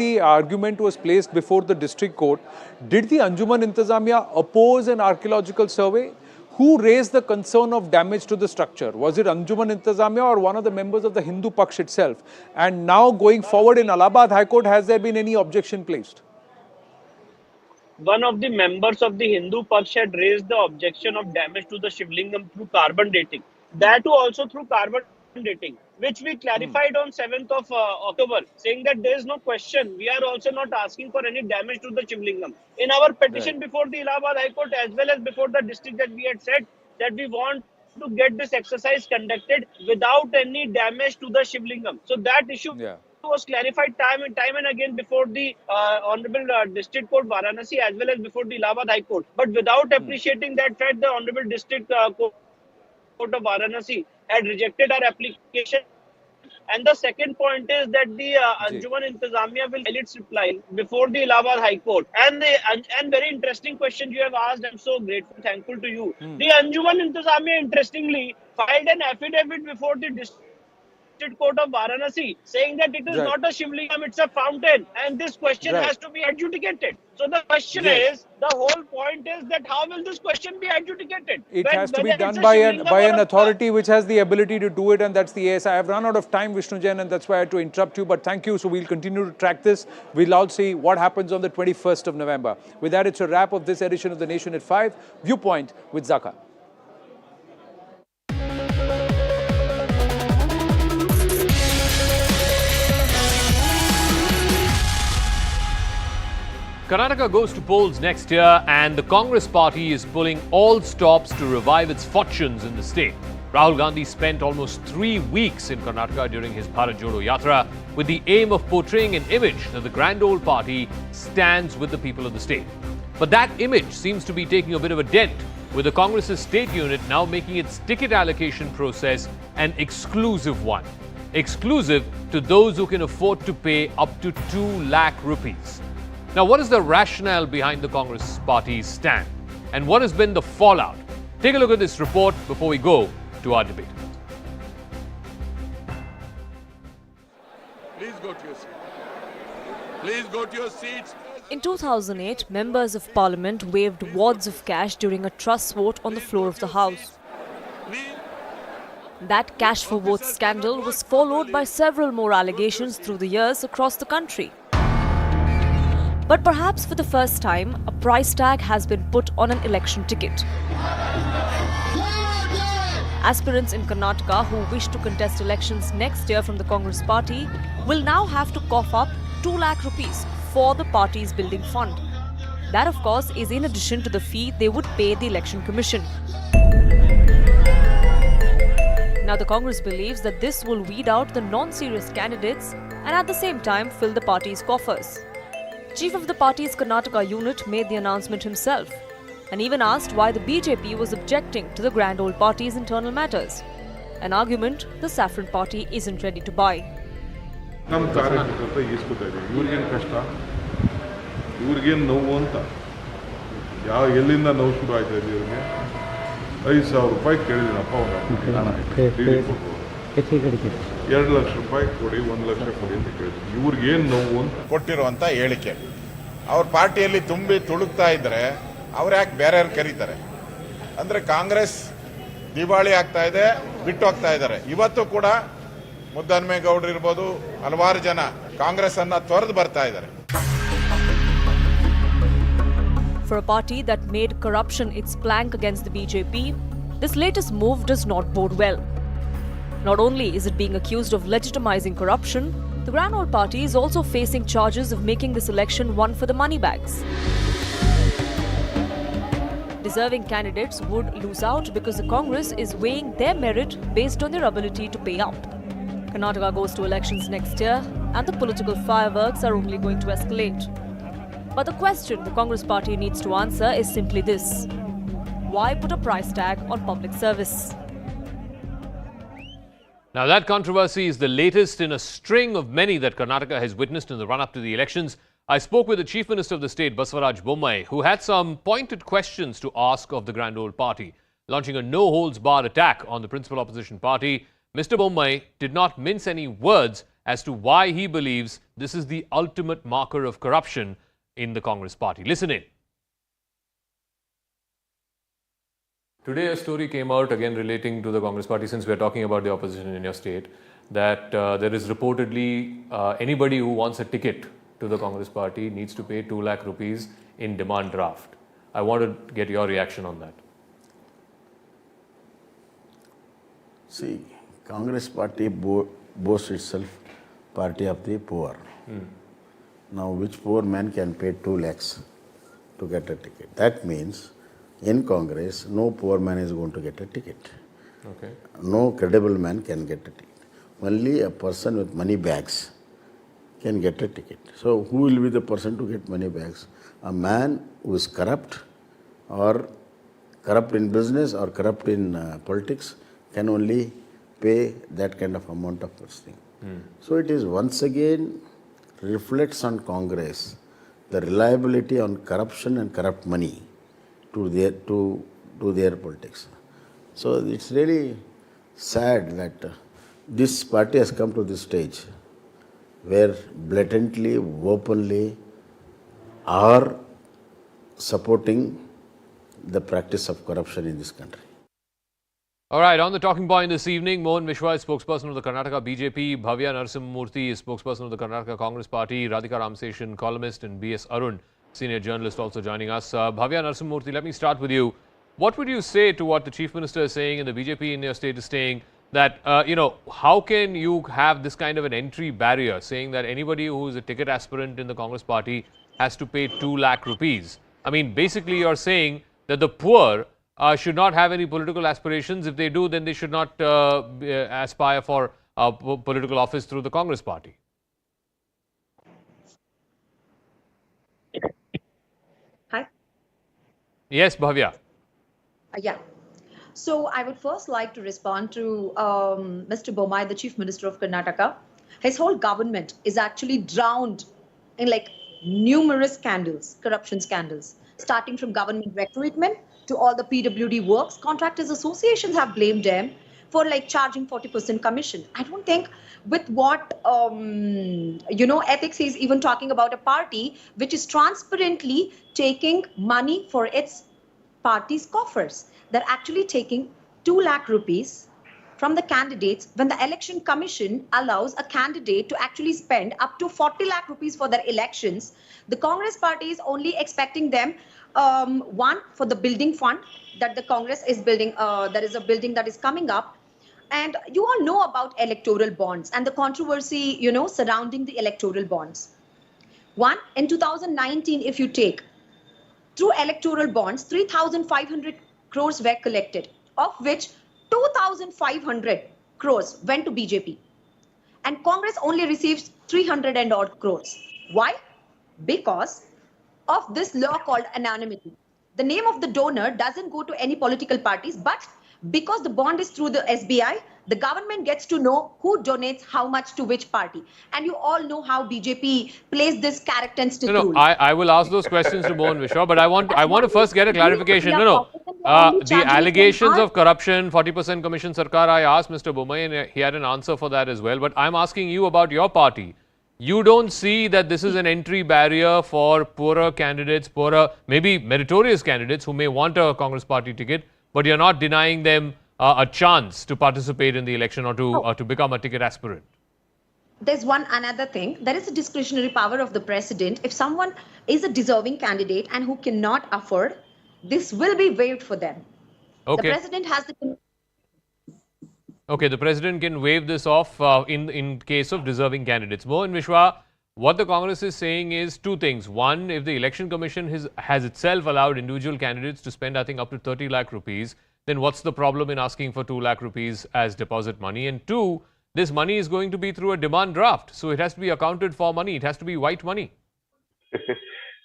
the argument was placed before the district court, did the Anjuman Intizamiya oppose an archaeological survey? Who raised the concern of damage to the structure? Was it Anjuman Intizamiya or one of the members of the Hindu Paksh itself? And now going forward in Allahabad High Court, has there been any objection placed? One of the members of the Hindu Paksh had raised the objection of damage to the Shivlingam through carbon dating. That too also through carbon dating, which we clarified on 7th of October, saying that there is no question. We are also not asking for any damage to the Shivlingam. In our petition before the Allahabad High Court as well as before the district, that we had said that we want to get this exercise conducted without any damage to the Shivlingam. So that issue was clarified time and again before the Honorable District Court Varanasi as well as before the Allahabad High Court. But without appreciating that fact, the Honorable District Court of Varanasi had rejected our application. And the second point is that the Anjuman Intizamiya will file its reply before the Allahabad High Court. And very interesting question you have asked. I'm so grateful, thankful to you. The Anjuman Intizamiya, interestingly, filed an affidavit before the District Court of Varanasi saying that it is not a Shivlingam, it's a fountain, and this question has to be adjudicated. So the question is, the whole point is that how will this question be adjudicated? It has to be done by an authority which has the ability to do it, and that's the AS. I have run out of time, Vishnu Jain, and that's why I had to interrupt you, but thank you. So we'll continue to track this. We'll all see what happens on the 21st of November. With that, it's a wrap of this edition of The Nation at 5. Viewpoint with Zaka. Karnataka goes to polls next year, and the Congress party is pulling all stops to revive its fortunes in the state. Rahul Gandhi spent almost 3 weeks in Karnataka during his Bharat Jodo Yatra with the aim of portraying an image that the grand old party stands with the people of the state. But that image seems to be taking a bit of a dent, with the Congress's state unit now making its ticket allocation process an exclusive one. Exclusive to those who can afford to pay up to 2 lakh rupees. Now, what is the rationale behind the Congress party's stand? And what has been the fallout? Take a look at this report before we go to our debate. Please go to your seat. Please go to your seats. In 2008, members of parliament waved wads of cash during a trust vote on the floor of the House. That cash for votes scandal was followed by several more allegations through the years across the country. But perhaps for the first time, a price tag has been put on an election ticket. Aspirants in Karnataka who wish to contest elections next year from the Congress party will now have to cough up 2 lakh rupees for the party's building fund. That, of course, is in addition to the fee they would pay the Election Commission. Now, the Congress believes that this will weed out the non-serious candidates and at the same time fill the party's coffers. Chief of the party's Karnataka unit made the announcement himself and even asked why the BJP was objecting to the grand old party's internal matters. An argument the Saffron party isn't ready to buy. ನಮ್ಮ ಕಾರ್ಯಕರ್ತರು ಈಸ್ಕೊತಾ ಇದೆ ಇವ್ರಿಗೇನು ಕಷ್ಟ ಇವ್ರಿಗೇನು ನೋವು ಅಂತ ಎಲ್ಲಿಂದ ನೋವು ಶುರು ಆಯ್ತಾ ಇದೆ ಇವ್ರಿಗೆ 5,000 ರೂಪಾಯಿ ಕೇಳಿದ್ದೀನಪ್ಪ ಅವ್ರು 2 ಲಕ್ಷ ರೂಪಾಯಿ ಕೊಡಿ 1 ಲಕ್ಷ ಕೊಡಿ ಅಂತ ಕೇಳಿದ್ರು ಇವ್ರಿಗೇನು ನೋವು ಅಂತ ಕೊಟ್ಟಿರುವಂತ ಹೇಳಿಕೆ ಅವ್ರ ಪಾರ್ಟಿಯಲ್ಲಿ ತುಂಬಿ ತುಳುಕ್ತಾ ಇದ್ರೆ ಅವ್ರು ಯಾಕೆ ಬೇರೆಯವ್ರು ಕರೀತಾರೆ ಅಂದ್ರೆ ಕಾಂಗ್ರೆಸ್ ದಿವಾಳಿ ಆಗ್ತಾ ಇದೆ ಬಿಟ್ಟು ಹೋಗ್ತಾ ಇದ್ದಾರೆ ಇವತ್ತು ಕೂಡ ಮುದ್ದನ್ಮೇಗೌಡರು ಇರ್ಬೋದು ಹಲವಾರು ಜನ ಕಾಂಗ್ರೆಸ್ ಅನ್ನ ತೊರೆದು ಬರ್ತಾ ಇದ್ದಾರೆ. For a party that made corruption its plank against the BJP, this latest move does not bode well. Not only is it being accused of legitimizing corruption, the Grand Old Party is also facing charges of making this election one for the money bags. Deserving candidates would lose out because the Congress is weighing their merit based on their ability to pay up. Karnataka goes to elections next year, and the political fireworks are only going to escalate. But the question the Congress party needs to answer is simply this: why put a price tag on public service? Now, that controversy is the latest in a string of many that Karnataka has witnessed in the run-up to the elections. I spoke with the Chief Minister of the state, Basavaraj Bommai, who had some pointed questions to ask of the Grand Old Party. Launching a no-holds-barred attack on the principal opposition party, Mr. Bommai did not mince any words as to why he believes this is the ultimate marker of corruption in the Congress party. Listen in. Today, a story came out again relating to the Congress party, since we are talking about the opposition in your state, that there is reportedly anybody who wants a ticket to the Congress party needs to pay 2 lakh rupees in demand draft. I want to get your reaction on that. See, Congress party boasts itself party of the poor. Now, which poor man can pay 2 lakhs to get a ticket? That means in Congress, no poor man is going to get a ticket. Okay. No credible man can get a ticket. Only a person with money bags can get a ticket. So, who will be the person to get money bags? A man who is corrupt, or corrupt in business, or corrupt in politics, can only pay that kind of amount of this thing. So, it is once again reflects on Congress the reliability on corruption and corrupt money to their politics. So it's really sad that this party has come to this stage where blatantly, openly are supporting the practice of corruption in this country. All right, on the talking point this evening, Mohan Mishra is spokesperson of the Karnataka BJP, Bhavya Narasimhamurthy is spokesperson of the Karnataka Congress Party, Radhika Ramseshan, columnist, and B.S. Arun, senior journalist, also joining us. Bhavya Narasimhamurthy, let me start with you. What would you say to what the Chief Minister is saying and the BJP in your state is saying, that, how can you have this kind of an entry barrier, saying that anybody who is a ticket aspirant in the Congress Party has to pay 2 lakh rupees? I mean, basically you're saying that the poor should not have any political aspirations. If they do, then they should not aspire for political office through the Congress Party. Hi. Yes, Bhavya. Yeah. So I would first like to respond to Mr. Bommai, the Chief Minister of Karnataka. His whole government is actually drowned in numerous scandals, corruption scandals, starting from government recruitment to all the PWD works. Contractors associations have blamed them for charging 40% commission. I don't think with what, ethics he's even talking about a party which is transparently taking money for its party's coffers. They're actually taking 2 lakh rupees from the candidates when the election commission allows a candidate to actually spend up to 40 lakh rupees for their elections. The Congress party is only expecting them one, for the building fund that the Congress is building. There is a building that is coming up. And you all know about electoral bonds and the controversy, surrounding the electoral bonds. One, in 2019, if you take through electoral bonds, 3,500 crores were collected, of which 2,500 crores went to BJP. And Congress only receives 300 and odd crores. Why? Because of this law called anonymity. The name of the donor doesn't go to any political parties, but because the bond is through the SBI, the government gets to know who donates how much to which party. And you all know how BJP plays this carrot and stick rule. I will ask those questions to Mohan Mishra, but I want to first get a clarification. The allegations of corruption, 40% commission sarkar, I asked Mr. Bommai and he had an answer for that as well. But I'm asking you about your party. You don't see that this is an entry barrier for poorer candidates, poorer, maybe meritorious candidates who may want a Congress party ticket, but you're not denying them a chance to participate in the election or to become a ticket aspirant. There's another thing. There is a discretionary power of the president. If someone is a deserving candidate and who cannot afford, this will be waived for them. Okay. The president has the... Okay, the president can waive this off in case of deserving candidates. Mohan Mishra, what the Congress is saying is two things. One, if the election commission has itself allowed individual candidates to spend, I think, up to 30 lakh rupees, then what's the problem in asking for 2 lakh rupees as deposit money? And two, this money is going to be through a demand draft. So it has to be accounted for money. It has to be white money.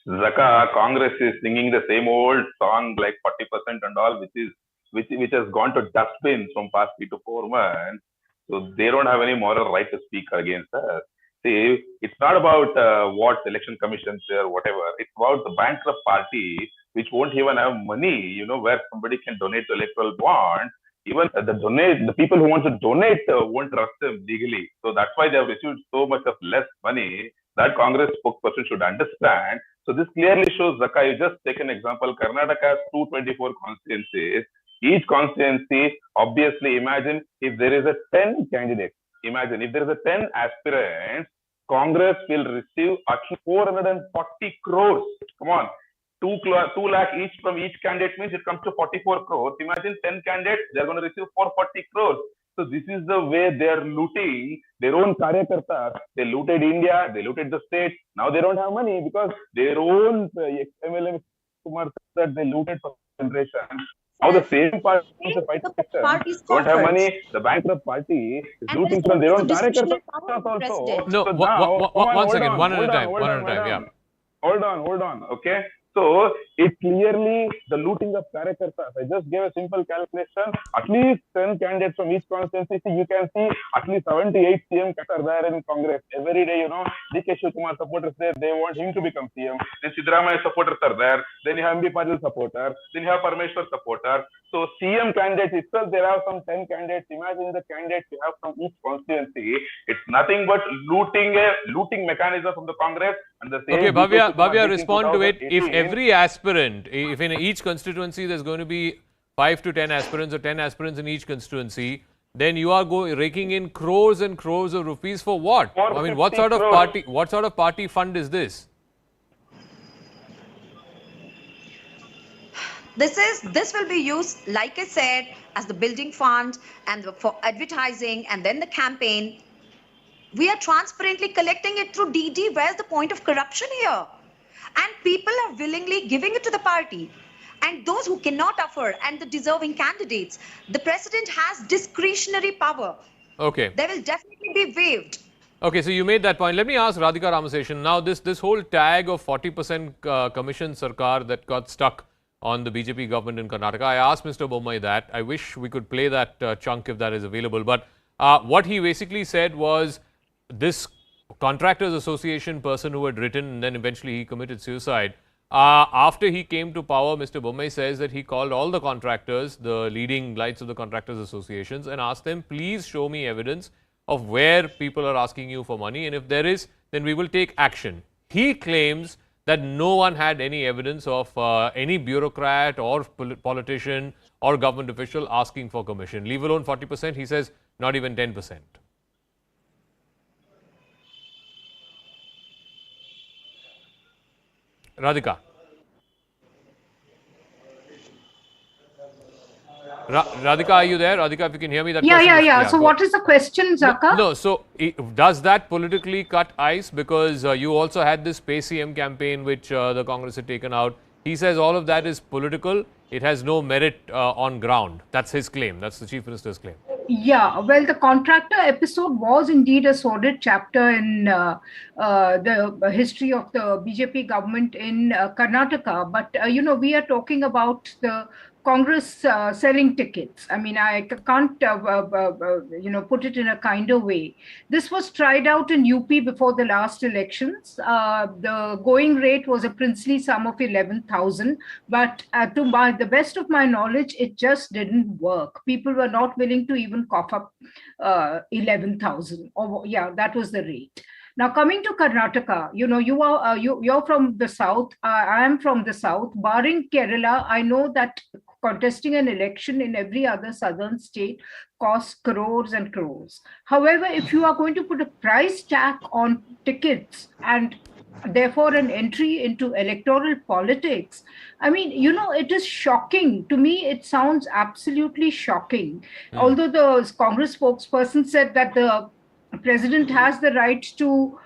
Zaka, Congress is singing the same old song like 40% and all, which has gone to dustbins from past 3 to 4 months. So they don't have any moral right to speak against us. See, it's not about what election commissions say or whatever. It's about the bankrupt party which won't even have money, where somebody can donate to electoral bonds even the people who want to donate won't trust them legally. So that's why they have received so much of less money. That Congress spokesperson should understand. So this clearly shows, Zaka, you just take an example. Karnataka has 224 constituencies. Each constituency, obviously, imagine if there is a 10 candidate. Imagine if there is a 10 aspirants, Congress will receive at least 440 crores. Come on. 2 lakh each from each candidate means it comes to 44 crores. Imagine 10 candidates, they're going to receive 440 crores. So this is the way they're looting their own karyakartas. They looted India, they looted the state. Now they don't have money because their own MLM Kumar said they looted for generation. Now the same party don't have money. The bankrupt party is looting from their own karyakartas also. No, So now, one second, one at a time, yeah. Hold on. Okay. So it's clearly the looting of karyakartas. I just gave a simple calculation. At least 10 candidates from each constituency. You can see at least 78 CM are there in Congress. Every day, DK Shivakumar supporters there. They want him to become CM. Then Siddaramaiah supporters are there. Then you have MP Patil supporter. Then you have Parameshwar supporter. So CM candidates itself, there are some 10 candidates. Imagine the candidates you have from each constituency. It's nothing but looting mechanism from the Congress. And the same. Okay, Bhavya, respond to it. If every aspirant, if in each constituency there's going to be 5 to 10 aspirants or 10 aspirants in each constituency, then you are raking in crores and crores of rupees for what? I mean, what sort of party fund is this? This will be used, like I said, as the building fund and for advertising and then the campaign. We are transparently collecting it through DD. Where's the point of corruption here? And people are willingly giving it to the party. And those who cannot afford and the deserving candidates, the president has discretionary power. Okay. They will definitely be waived. Okay, so you made that point. Let me ask Radhika Ramaseshan. Now, this whole tag of 40% commission sarkar that got stuck on the BJP government in Karnataka, I asked Mr. Bommai that. I wish we could play that chunk if that is available. But what he basically said was, this Contractors Association person who had written and then eventually he committed suicide. After he came to power, Mr. Bommai says that he called all the contractors, the leading lights of the Contractors Associations, and asked them, please show me evidence of where people are asking you for money. And if there is, then we will take action. He claims that no one had any evidence of any bureaucrat or politician or government official asking for commission. Leave alone 40%, he says not even 10%. Radhika. Radhika, are you there? Radhika, if you can hear me, that question. Yeah. So what is the question, Zaka? No, so does that politically cut ice? Because you also had this Pay CM campaign which the Congress had taken out. He says all of that is political. It has no merit on ground. That's his claim. That's the Chief Minister's claim. Yeah, well, the contractor episode was indeed a sordid chapter in the history of the BJP government in Karnataka. But, we are talking about the Congress selling tickets. I mean, I can't, put it in a kinder way. This was tried out in UP before the last elections. The going rate was a princely sum of 11,000. But to the best of my knowledge, it just didn't work. People were not willing to even cough up 11,000. That was the rate. Now, coming to Karnataka, you're from the south. I am from the south. Barring Kerala, I know that contesting an election in every other southern state costs crores and crores. However, if you are going to put a price tag on tickets and therefore an entry into electoral politics, I mean, it is shocking. To me, it sounds absolutely shocking. Although the Congress spokesperson said that the president has the right to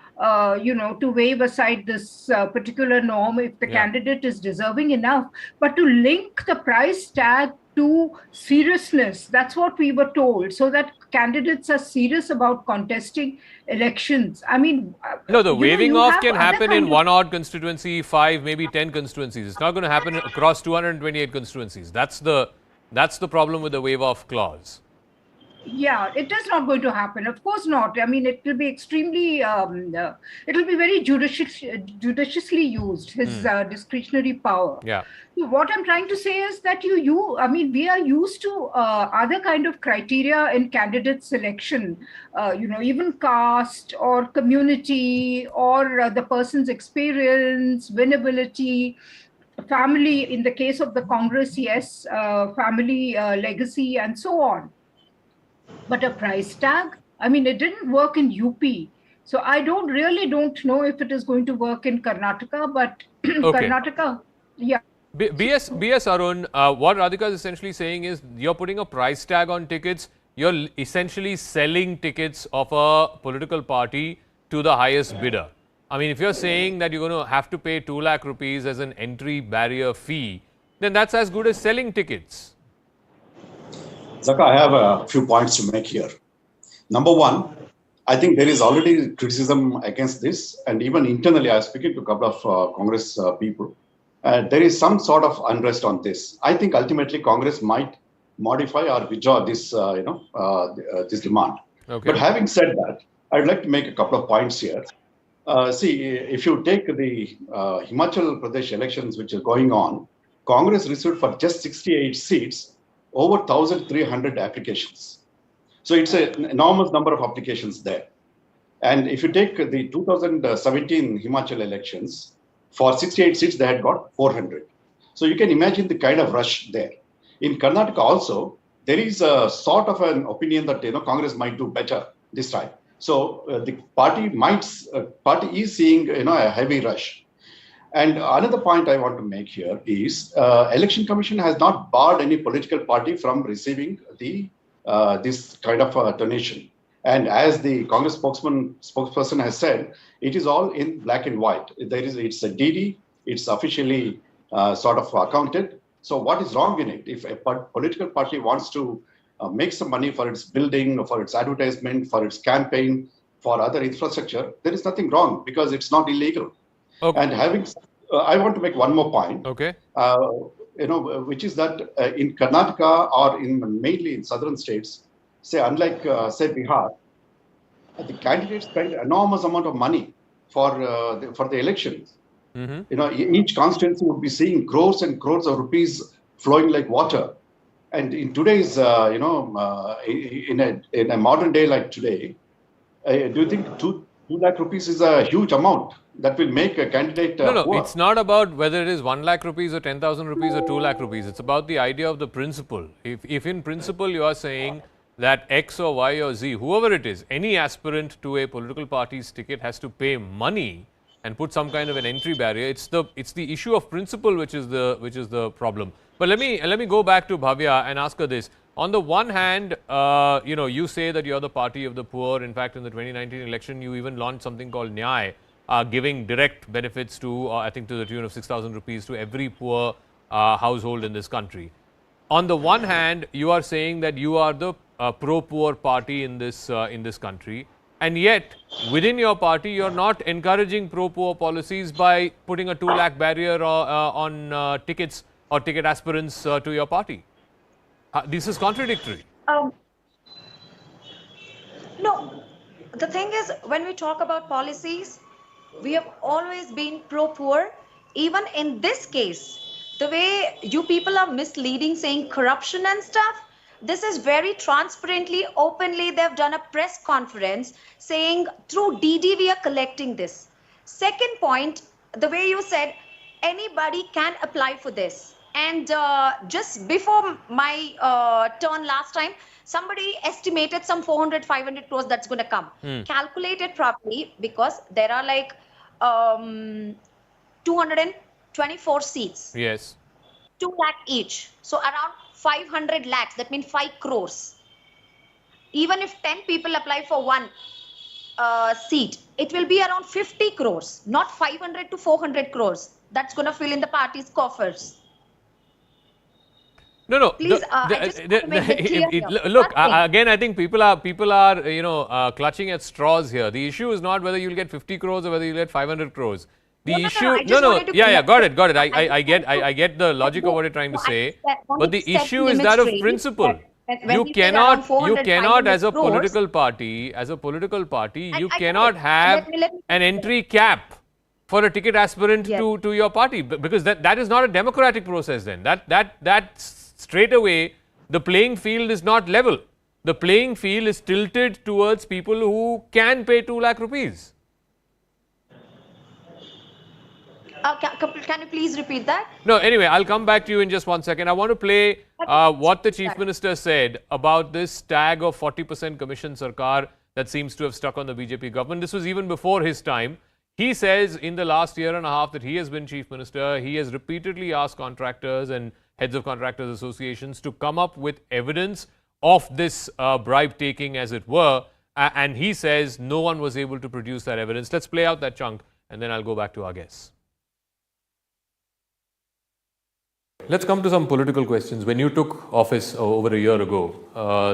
waive aside this particular norm if the candidate is deserving enough. But to link the price tag to seriousness, that's what we were told, so that candidates are serious about contesting elections. I mean, no, the waiving off can happen in one odd constituency, 5, maybe 10 constituencies. It's not going to happen across 228 constituencies. That's the problem with the waive off clause. Yeah, it is not going to happen. Of course not. I mean, it will be extremely, it will be very judiciously used, his discretionary power. Yeah. So what I'm trying to say is that I mean, we are used to other kind of criteria in candidate selection, even caste or community or the person's experience, winnability, family. In the case of the Congress, yes, family legacy and so on. But a price tag, I mean, it didn't work in UP. So I really don't know if it is going to work in Karnataka, but Okay. Karnataka, yeah. BS Arun, what Radhika is essentially saying is you're putting a price tag on tickets. You're essentially selling tickets of a political party to the highest bidder. I mean, if you're saying that you're going to have to pay 2 lakh rupees as an entry barrier fee, then that's as good as selling tickets. Zaka, I have a few points to make here. Number one, I think there is already criticism against this, and even internally, I was speaking to a couple of Congress people. There is some sort of unrest on this. I think ultimately Congress might modify or withdraw this, this demand. Okay. But having said that, I'd like to make a couple of points here. See, if you take the Himachal Pradesh elections which are going on, Congress received for just 68 seats over 1,300 applications. So it's an enormous number of applications there. And if you take the 2017 Himachal elections, for 68 seats, they had got 400. So you can imagine the kind of rush there. In Karnataka also, there is a sort of an opinion that Congress might do better this time. So the party is seeing a heavy rush. And another point I want to make here is Election Commission has not barred any political party from receiving the this kind of donation. And as the Congress spokesperson has said, it is all in black and white. It's a DD. It's officially sort of accounted. So what is wrong in it? If a political party wants to make some money for its building, for its advertisement, for its campaign, for other infrastructure, there is nothing wrong because it's not illegal. Okay. And I want to make one more point. Okay. Which is that in Karnataka or mainly in southern states, say unlike say Bihar, the candidates spend enormous amount of money for the elections. Mm-hmm. Each constituency would be seeing crores and crores of rupees flowing like water. And in today's, in a modern day like today, do you think 2 lakh rupees is a huge amount that will make a candidate No, poor? it's not about whether it is 1 lakh rupees or 10,000 rupees or 2 lakh rupees. It's about the idea of the principle. If in principle you are saying that X or Y or Z, whoever it is, any aspirant to a political party's ticket has to pay money and put some kind of an entry barrier, it's the issue of principle which is the problem. But let me go back to Bhavya and ask her this. On the one hand, you say that you're the party of the poor. In fact, in the 2019 election, you even launched something called Nyay, giving direct benefits to, I think, to the tune of 6,000 rupees to every poor household in this country. On the one hand, you are saying that you are the pro-poor party in this country, and yet within your party, you're not encouraging pro-poor policies by putting a 2 lakh barrier on tickets or ticket aspirants to your party. This is contradictory. No, the thing is, when we talk about policies, we have always been pro-poor. Even in this case, the way you people are misleading, saying corruption and stuff, this is very transparently, openly, they've done a press conference saying through DD we are collecting this. Second point, the way you said, anybody can apply for this. And just before my turn last time, somebody estimated some 400, 500 crores that's going to come. Calculate it properly because there are like 224 seats. Yes. 2 lakh each. So around 500 lakhs, that means 5 crores. Even if 10 people apply for one seat, it will be around 50 crores, not 500 to 400 crores. That's going to fill in the party's coffers. No. Please, I just want to make it clear here. Look, again, I think people are clutching at straws here. The issue is not whether you'll get 50 crores or whether you'll get 500 crores. The issue, got it. I get the logic of what you're trying to say, but the issue is that of principle. When you we say around cannot 400, as a 500 crores, political party, you I get cannot it. have Let me an entry cap for a ticket aspirant Yes. to your party, because that is not a democratic process. Then that straight away the playing field is not level. The playing field is tilted towards people who can pay 2 lakh rupees. Can you please repeat that? No, anyway, I'll come back to you in just 1 second. I want to play what the Chief Minister said about this tag of 40% commission sarkar that seems to have stuck on the BJP government. This was even before his time. He says in the last year and a half that he has been Chief Minister, he has repeatedly asked contractors and heads of contractors associations to come up with evidence of this bribe taking, as it were. And he says no one was able to produce that evidence. Let's play out that chunk and then I'll go back to our guests. Let's come to some political questions. When you took office over a year ago,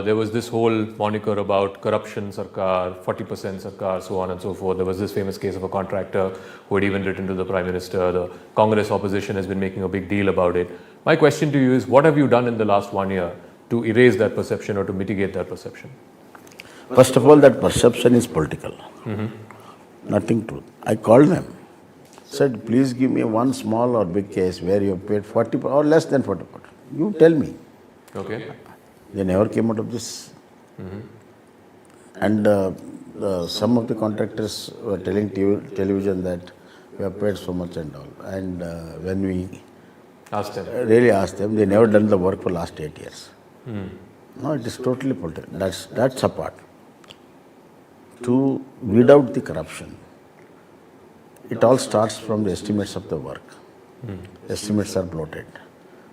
there was this whole moniker about corruption sarkar, 40% sarkar, so on and so forth. There was this famous case of a contractor who had even written to the Prime Minister. The Congress opposition has been making a big deal about it. My question to you is, what have you done in the last 1 year to erase that perception or to mitigate that perception? First of all, that perception is political. Nothing true. I called them. Said, please give me one small or big case where you have paid 40 or less than 40%. You tell me. Okay. They never came out of this. And some of the contractors were telling television that we have paid so much and all. And when we really asked them, they never done the work for last 8 years. No, it is totally political. That's apart. To weed out the corruption, it all starts from the estimates of the work. Estimates are bloated.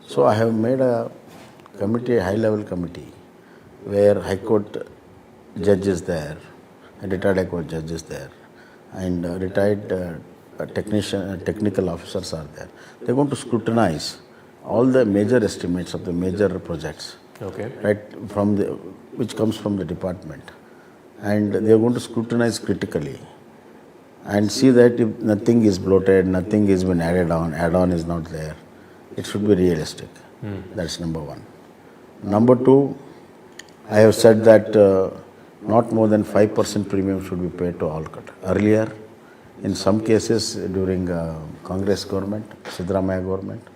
So I have made a committee, a high-level committee, where High Court judge is there, and retired High Court judge is there, and retired technical officers are there. They're going to scrutinize all the major estimates of the major projects, right, which comes from the department, and they're going to scrutinize critically and see that if nothing is bloated, nothing is been add-on is not there, it should be realistic. That's number one. Number two, I have said that not more than 5% premium should be paid to all cut. Earlier, in some cases during Congress government, Siddaramaiah government,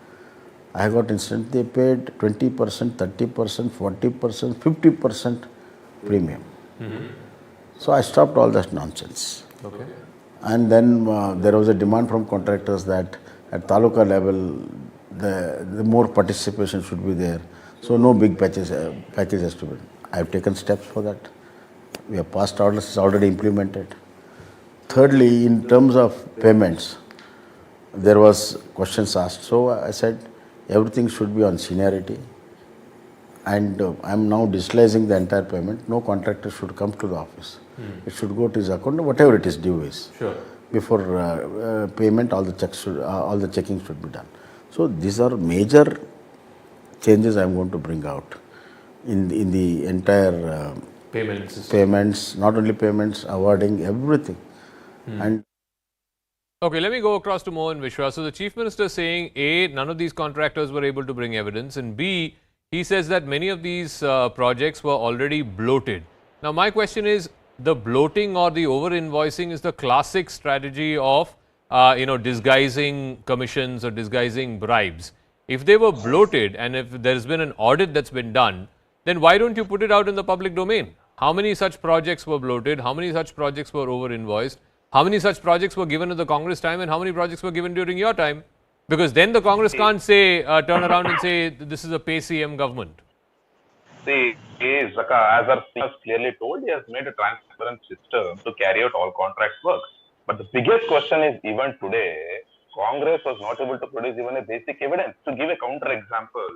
I got instance they paid 20%, 30%, 40%, 50% premium. So I stopped all that nonsense. And then there was a demand from contractors that at taluka level, the more participation should be there. So no big patches has to be. I have taken steps for that. We have passed orders, it's already implemented. Thirdly, in terms of payments, there was questions asked. So I said everything should be on seniority. And I am now digitalizing the entire payment. No contractor should come to the office. It should go to his account, whatever it is due is. Before payment, all the checking should be done. So these are major changes I am going to bring out in the entire payments, not only payments, awarding, everything. And okay, let me go across to Mohan Vishwa. So the Chief Minister is saying, A, none of these contractors were able to bring evidence, and B, he says that many of these projects were already bloated. Now, my question is, the bloating or the over-invoicing is the classic strategy of, disguising commissions or disguising bribes. If they were bloated and if there's been an audit that's been done, then why don't you put it out in the public domain? How many such projects were bloated? How many such projects were over-invoiced? How many such projects were given at the Congress time and how many projects were given during your time? Because then the Congress can't say, turn around and say, this is a pay CM government. See, Zaka, as our CEO has clearly told, he has made a transparent system to carry out all contract work. But the biggest question is, even today, Congress was not able to produce even a basic evidence. To give a counter example,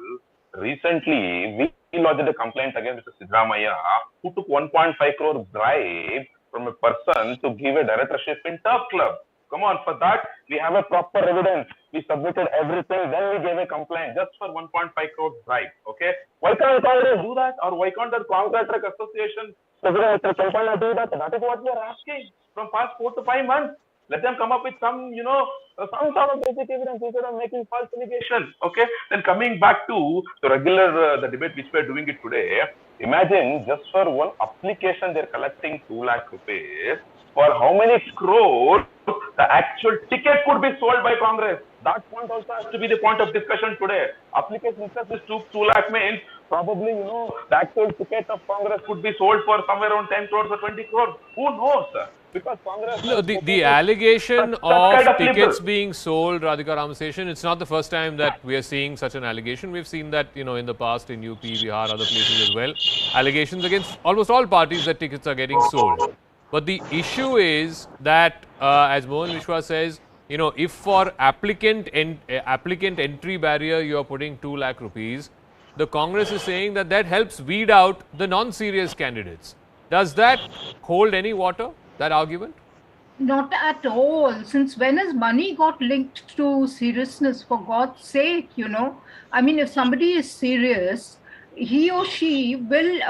recently, we lodged a complaint against Mr. Siddaramaiah, who took 1.5 crore bribe from a person to give a directorship in Turf Club. Come on, for that, we have a proper evidence. We submitted everything, then we gave a complaint just for 1.5 crore bribe. Okay? Why can't Congress do that? Or why can't the Contractor Association President Mr. Champana do that? That is what we are asking from past 4 to 5 months. Let them come up with some, some sort of basic evidence instead of making false allegations. Okay. Then coming back to the regular the debate which we are doing it today. Imagine just for one application they're collecting 2 lakh rupees. For how many crores the actual ticket could be sold by Congress? That point also has to be the point of discussion today. Application itself is 2 lakh means probably, the actual ticket of Congress could be sold for somewhere around 10 crores or 20 crores. Who knows? Because Congress... No, the allegation such of kind of tickets people. being sold, Radhika Ramaseshan, it's not the first time that we are seeing such an allegation. We've seen that, in the past in UP, Bihar, other places as well. Allegations against almost all parties that tickets are getting sold. But the issue is that, as Mohan Vishwa says, if for applicant entry barrier you are putting 2 lakh rupees, the Congress is saying that helps weed out the non-serious candidates. Does that hold any water, that argument? Not at all. Since when has money got linked to seriousness, for God's sake, I mean, if somebody is serious, he or she will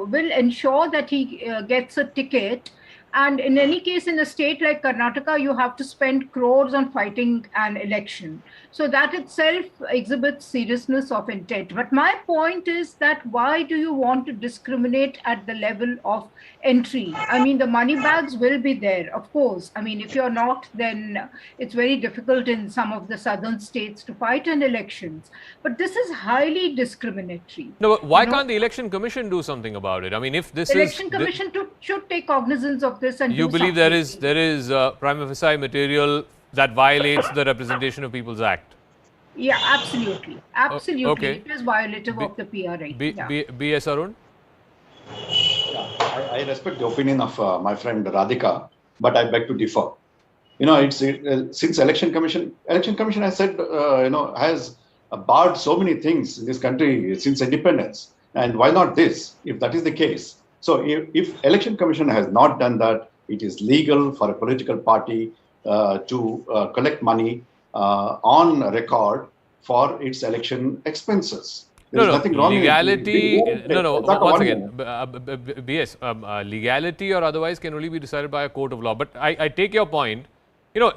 will ensure that he gets a ticket. And in any case, in a state like Karnataka, you have to spend crores on fighting an election. So that itself exhibits seriousness of intent. But my point is that why do you want to discriminate at the level of entry? I mean, the money bags will be there, of course. I mean, if you're not, then it's very difficult in some of the southern states to fight an elections. But this is highly discriminatory. No, but why can't the Election Commission do something about it? I mean, if this Election Commission should take cognizance of this and you do believe something. there is prima facie material that violates the Representation of People's Act? Yeah, absolutely. Absolutely. Okay. It is violative of the PRA. B.S. Arun? I respect the opinion of my friend Radhika, but I beg to differ. Since Election Commission has said, has barred so many things in this country since independence. And why not this, if that is the case? So if Election Commission has not done that, it is legal for a political party to collect money on record for its election expenses. There is nothing wrong legality. Once again, again, BS, legality or otherwise can only be decided by a court of law. But I take your point.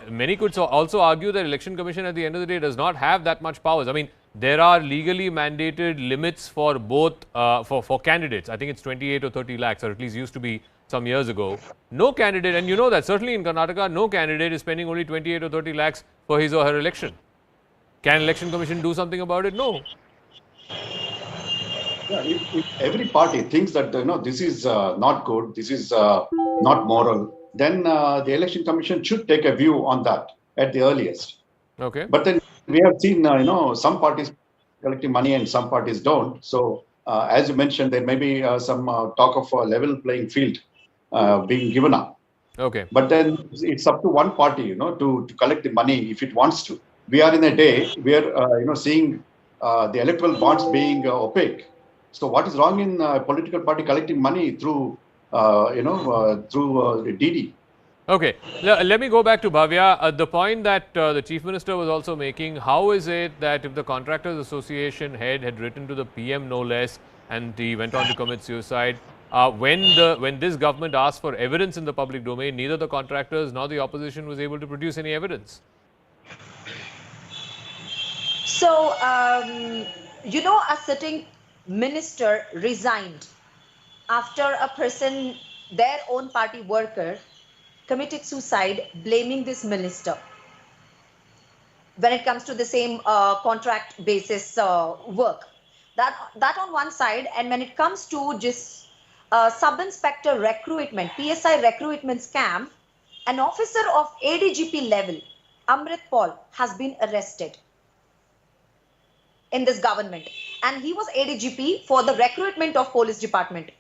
Many could also argue that Election Commission at the end of the day does not have that much powers. I mean, there are legally mandated limits for both for candidates. I think it's 28 or 30 lakhs, or at least used to be some years ago. No candidate, and you know that certainly in Karnataka, no candidate is spending only 28 or 30 lakhs for his or her election. Can Election Commission do something about it? No. Yeah, if every party thinks that this is not good, this is not moral, then the Election Commission should take a view on that at the earliest. Okay. But then we have seen, some parties collecting money and some parties don't. So as you mentioned, there may be some talk of a level playing field being given up. Okay. But then it's up to one party, to collect the money if it wants to. We are in a day where, seeing the electoral bonds being opaque. So what is wrong in a political party collecting money through, through DD? Okay, let me go back to Bhavya. The point that the Chief Minister was also making, how is it that if the Contractors Association head had written to the PM no less and he went on to commit suicide, when this government asked for evidence in the public domain, neither the contractors nor the opposition was able to produce any evidence? So, a sitting minister resigned after a person, their own party worker, committed suicide, blaming this minister when it comes to the same contract basis work. That on one side, and when it comes to just sub-inspector recruitment, PSI recruitment scam, an officer of ADGP level, Amrit Paul, has been arrested in this government, and he was ADGP for the recruitment of police department.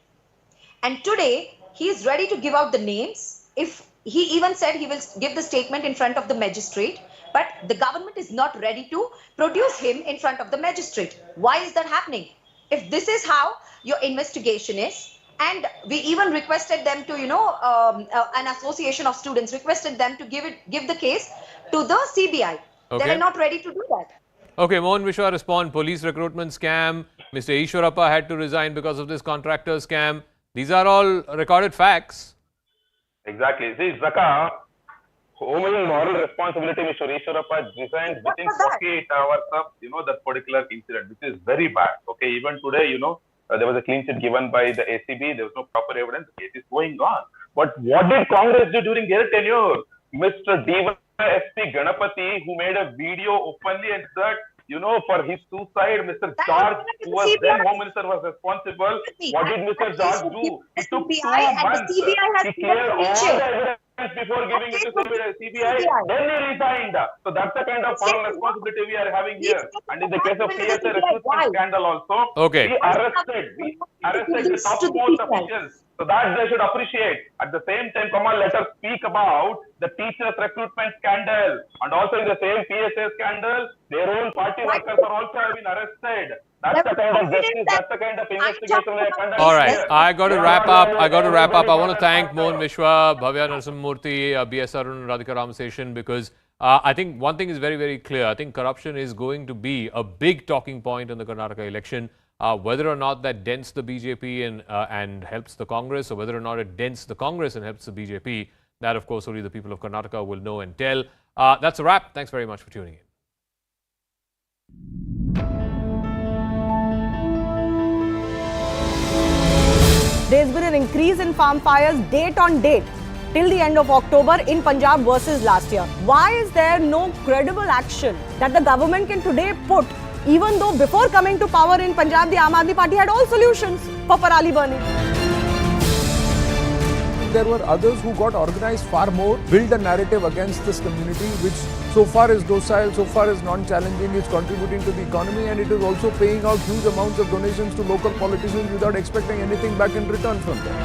And today he is ready to give out the names. If he even said he will give the statement in front of the magistrate, but the government is not ready to produce him in front of the magistrate. Why is that happening? If this is how your investigation is, and we even requested them to, an association of students requested them to give the case to the CBI. Okay. They are not ready to do that. Okay, Mohan Vishwa respond, police recruitment scam, Mr. Ishwarappa had to resign because of this contractor scam. These are all recorded facts. Exactly. See, Zaka, owning moral responsibility, Mr. Ishwarappa resigned within 48 hours of, that particular incident, which is very bad. Okay, even today, there was a clean sheet given by the ACB. There was no proper evidence. The case is going on. But what did Congress do during their tenure? Mr. DYSP Ganapati, who made a video openly and said, for his suicide, Mr. George, who was then Home Minister, was responsible. What did Mr. George do? He took 2 months. He cleared all the evidence before giving it to CBI. Then he resigned. So that's the kind of moral responsibility we are having here. And in the case of PSA recruitment scandal also, Okay. we arrested the topmost officials. So that they should appreciate. At the same time, come on, let us speak about the teachers recruitment scandal. And also in the same PSA scandal, their own party workers are also have been arrested. That's the kind of justice, that's the kind of investigation we are conducting. All right, I got to wrap up. I want to thank Mohan Mishra, Bhavya Narasimhamurthy, B.S. Arun, Radhika Ramaseshan, because I think one thing is very, very clear. I think corruption is going to be a big talking point in the Karnataka election. Whether or not that dents the BJP and helps the Congress, or whether or not it dents the Congress and helps the BJP, that of course only the people of Karnataka will know and tell. That's a wrap. Thanks very much for tuning in. There's been an increase in farm fires date on date till the end of October in Punjab versus last year. Why is there no credible action that the government can today put, even though before coming to power in Punjab, the Aam Aadmi Party had all solutions for parali burning? There were others who got organized far more, built a narrative against this community, which so far is docile, so far is non-challenging, is contributing to the economy, and it is also paying out huge amounts of donations to local politicians without expecting anything back in return from them.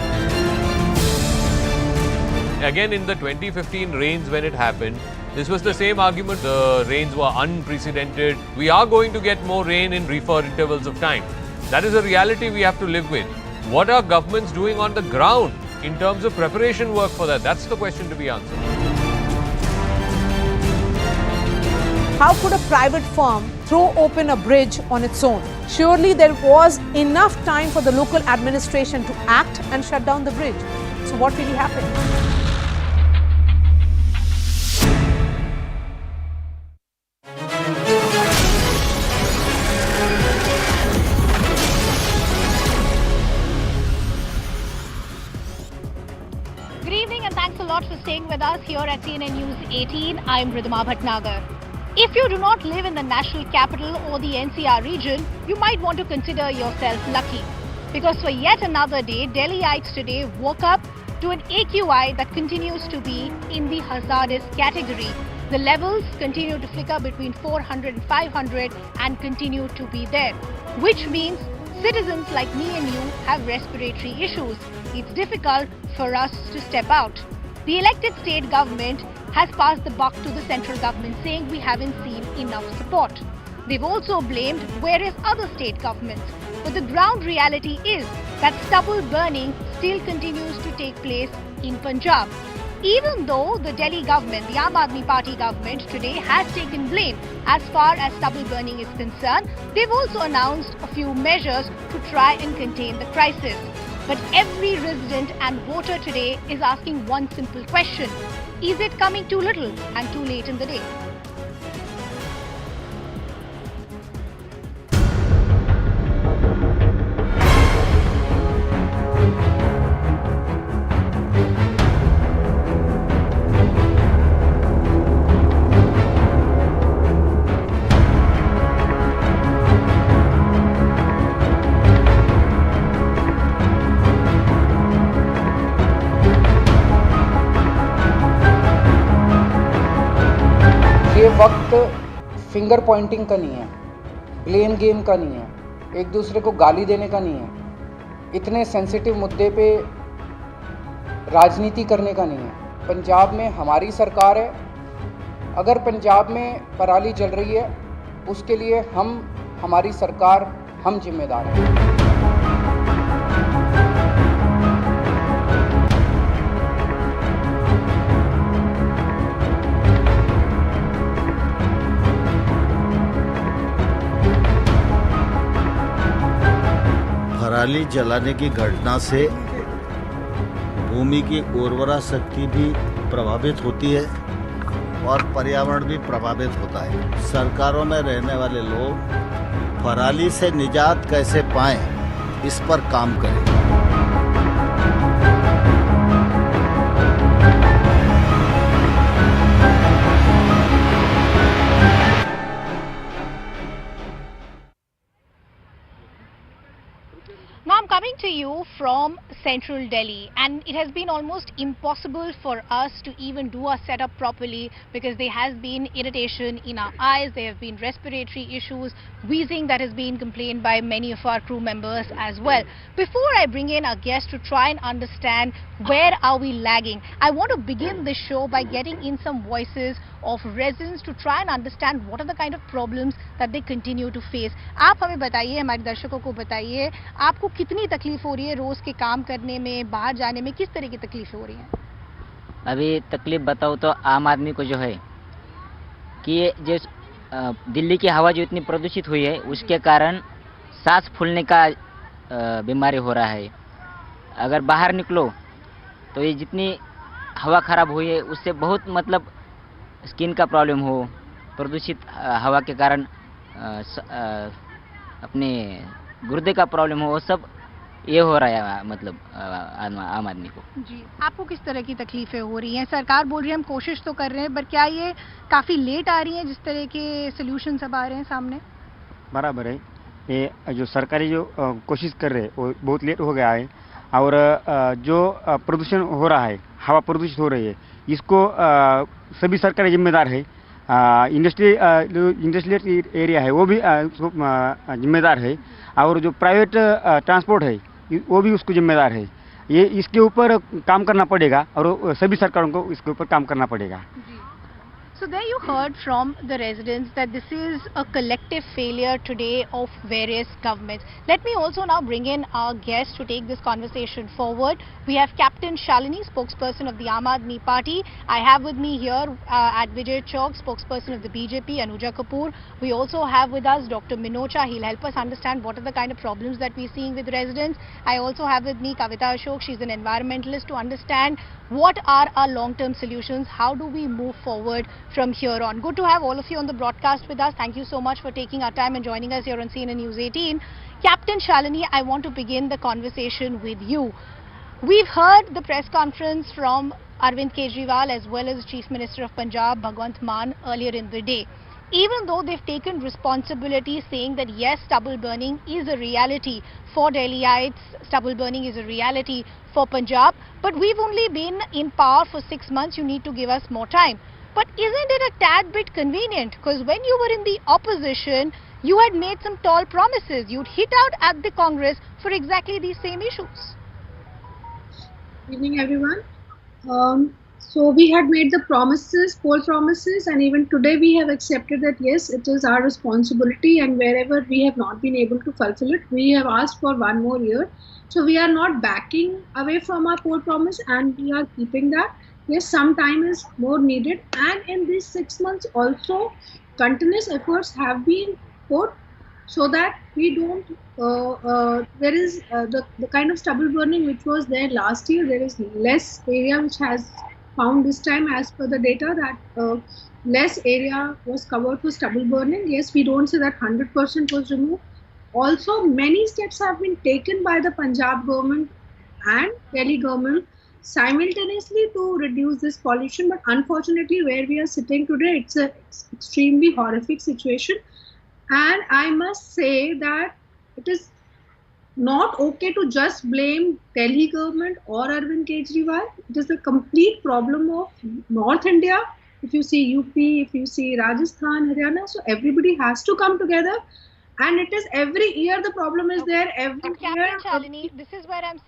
Again, in the 2015 rains when it happened, this was the same argument. The rains were unprecedented. We are going to get more rain in briefer intervals of time. That is a reality we have to live with. What are governments doing on the ground in terms of preparation work for that? That's the question to be answered. How could a private firm throw open a bridge on its own? Surely there was enough time for the local administration to act and shut down the bridge. So what really happened? Good evening and thanks a lot for staying with us here at CNN News 18. I'm Ridhima Bhatnagar. If you do not live in the national capital or the NCR region, you might want to consider yourself lucky. Because for yet another day, Delhiites today woke up to an AQI that continues to be in the hazardous category. The levels continue to flicker between 400 and 500 and continue to be there, which means citizens like me and you have respiratory issues. It's difficult for us to step out. The elected state government has passed the buck to the central government, saying we haven't seen enough support. They've also blamed various other state governments. But the ground reality is that stubble burning still continues to take place in Punjab. Even though the Delhi government, the Aam Aadmi Party government today has taken blame as far as stubble burning is concerned, they've also announced a few measures to try and contain the crisis. But every resident and voter today is asking one simple question. Is it coming too little and too late in the day? ये वक्त finger Poynting का नहीं है, blame game का नहीं है, एक दूसरे को गाली देने का नहीं है, इतने सेंसिटिव मुद्दे पे राजनीति करने का नहीं है। पंजाब में हमारी सरकार है, अगर पंजाब में पराली जल रही है उसके लिए हमारी सरकार हम जिम्मेदार हैं। पराली जलाने की घटना से भूमि की उर्वरा शक्ति भी प्रभावित होती है और पर्यावरण भी प्रभावित होता है। सरकारों में रहने वाले लोग पराली से निजात कैसे पाएं, इस पर काम करें। Now I'm coming to you from central Delhi, and it has been almost impossible for us to even do our setup properly because there has been irritation in our eyes, there have been respiratory issues, wheezing that has been complained by many of our crew members as well. Before I bring in our guest to try and understand where are we lagging, I want to begin this show by getting in some voices of residents to try and understand what are the kind of problems that they continue to face. आप हमें बताइए, हमारे दर्शकों को बताइए, आपको कितनी तकलीफ हो रही है रोज के काम करने में, बाहर जाने में, किस तरह की तकलीफ हो रही है? अभी तकलीफ बताऊँ तो आम आदमी को जो है कि जो दिल्ली की हवा जो इतनी प्रदूषित हुई है उसके कारण सांस फूलने का बीमारी हो रहा है। अगर बाहर निकलो तो ये जितनी हवा खराब हुई है उससे बहुत मतलब स्किन का प्रॉब्लम हो, प्रदूषित हवा के कारण अपने गुर्दे का प्रॉब्लम हो, वो सब ये हो रहा है मतलब आम आदमी को। जी, आपको किस तरह की तकलीफें हो रही हैं? सरकार बोल रही है हम कोशिश तो कर रहे हैं, पर क्या ये काफ़ी लेट आ रही हैं जिस तरह के सॉल्यूशंस अब आ रहे हैं सामने? बराबर है, ये जो सरकारी जो कोशिश कर रहे हैं वो बहुत लेट हो गया है। और जो प्रदूषण हो रहा है, हवा प्रदूषित हो रही है, इसको सभी सरकार जिम्मेदार है। इंडस्ट्रियल एरिया है वो भी जिम्मेदार है, और जो प्राइवेट ट्रांसपोर्ट है वो भी उसको जिम्मेदार है। ये इसके ऊपर काम करना पड़ेगा और सभी सरकारों को इसके ऊपर काम करना पड़ेगा। So there you heard from the residents that this is a collective failure today of various governments. Let me also now bring in our guest to take this conversation forward. We have Captain Shalini, spokesperson of the Aam Aadmi Party. I have with me here at Vijay Chowk, spokesperson of the BJP, Anuja Kapoor. We also have with us Dr. Minocha. He'll help us understand what are the kind of problems that we're seeing with residents. I also have with me Kavita Ashok. She's an environmentalist, to understand what are our long-term solutions, how do we move forward from here on. Good to have all of you on the broadcast with us. Thank you so much for taking our time and joining us here on CNN News 18. Captain Shalini, I want to begin the conversation with you. We've heard the press conference from Arvind Kejriwal as well as Chief Minister of Punjab, Bhagwant Mann, earlier in the day. Even though they've taken responsibility saying that yes, stubble burning is a reality for Delhiites, stubble burning is a reality for Punjab, but we've only been in power for 6 months, you need to give us more time. But isn't it a tad bit convenient? Because when you were in the opposition, you had made some tall promises. You'd hit out at the Congress for exactly these same issues. Good evening, everyone. So we had made the promises, poll promises, and even today we have accepted that yes, it is our responsibility, and wherever we have not been able to fulfill it, we have asked for 1 more year. So we are not backing away from our poll promise, and we are keeping that. Yes, some time is more needed, and in these 6 months also, continuous efforts have been put so that we don't, there is the kind of stubble burning which was there last year, there is less area which has found this time as per the data that less area was covered for stubble burning. Yes, we don't say that 100% was removed. Also, many steps have been taken by the Punjab government and Delhi government simultaneously to reduce this pollution, but unfortunately where we are sitting today, it's an extremely horrific situation. And I must say that it is not okay to just blame Delhi government or Arvind Kejriwal. It is a complete problem of North India. If you see UP, if you see Rajasthan, Haryana, so everybody has to come together. And it is every year the problem is there. Every year. Shalini, this is where I'm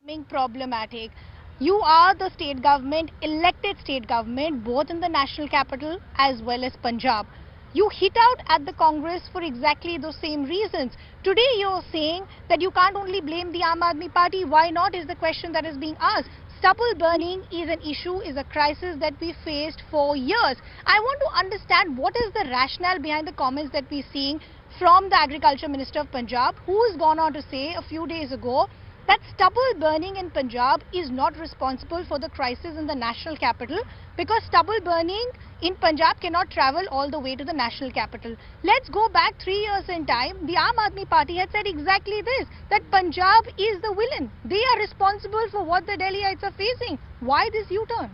saying problematic. You are the state government, elected state government, both in the national capital as well as Punjab. You hit out at the Congress for exactly those same reasons. Today you're saying that you can't only blame the Aam Aadmi Party. Why not is the question that is being asked. Stubble burning is an issue, is a crisis that we faced for years. I want to understand what is the rationale behind the comments that we're seeing from the Agriculture Minister of Punjab, who has gone on to say a few days ago that stubble burning in Punjab is not responsible for the crisis in the national capital, because stubble burning in Punjab cannot travel all the way to the national capital. Let's go back 3 years in time. The Aam Aadmi party had said exactly this, that Punjab is the villain. They are responsible for what the Delhiites are facing. Why this U-turn?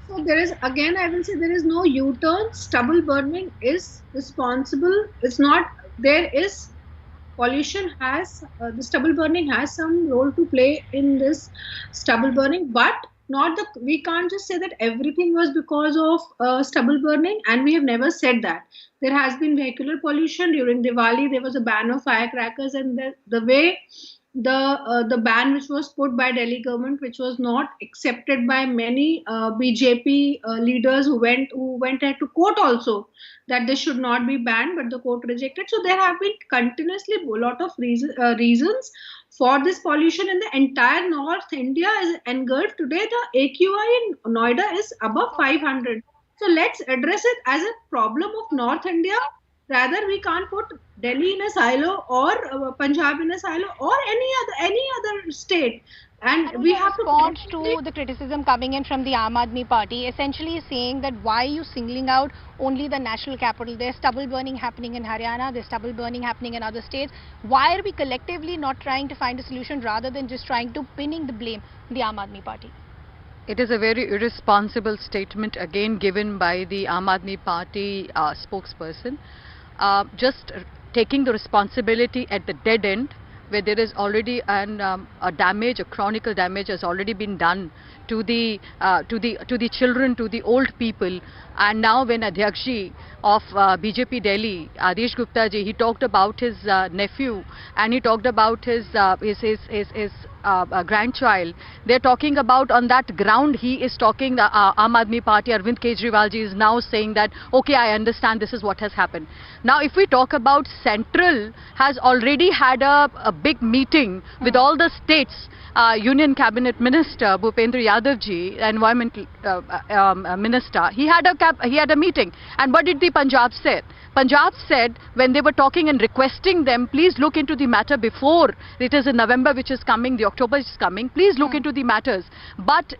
So there is, again, I will say there is no U-turn. Stubble burning is responsible. It's not, there is pollution has, the stubble burning has some role to play in this stubble burning, but not the, we can't just say that everything was because of stubble burning, and we have never said that. There has been vehicular pollution during Diwali. There was a ban of firecrackers, and the way the ban which was put by Delhi government, which was not accepted by many BJP leaders who went ahead to court also, that this should not be banned, but the court rejected. So there have been continuously a lot of reasons for this pollution in the entire North India is engulfed. Today the AQI in Noida is above 500. So let's address it as a problem of North India. Rather, we can't put Delhi in a silo or Punjab in a silo or any other state. And we have to respond to the criticism coming in from the Aam Aadmi party, essentially saying that why are you singling out only the national capital? There's stubble burning happening in Haryana, there's stubble burning happening in other states. Why are we collectively not trying to find a solution rather than just trying to pinning the blame on the Aam Aadmi party? It is a very irresponsible statement again given by the Aam Aadmi party spokesperson. Just taking the responsibility at the dead end, where there is already a damage, a chronic damage has already been done to the children, to the old people. And now when Adhyakshi of BJP Delhi, Adesh Gupta ji, he talked about his nephew and he talked about his grandchild. They're talking about on that ground, he is talking, the Aam Aadmi party, Arvind Kejriwal ji is now saying that, okay, I understand this is what has happened. Now if we talk about Central has already had a big meeting with all the states, Union Cabinet Minister Bhupendra Yadav ji, Environment Minister, he had a meeting. And what did the Punjab say? Punjab said when they were talking and requesting them, please look into the matter before it is in November which is coming, the October is coming, please look into the matters. But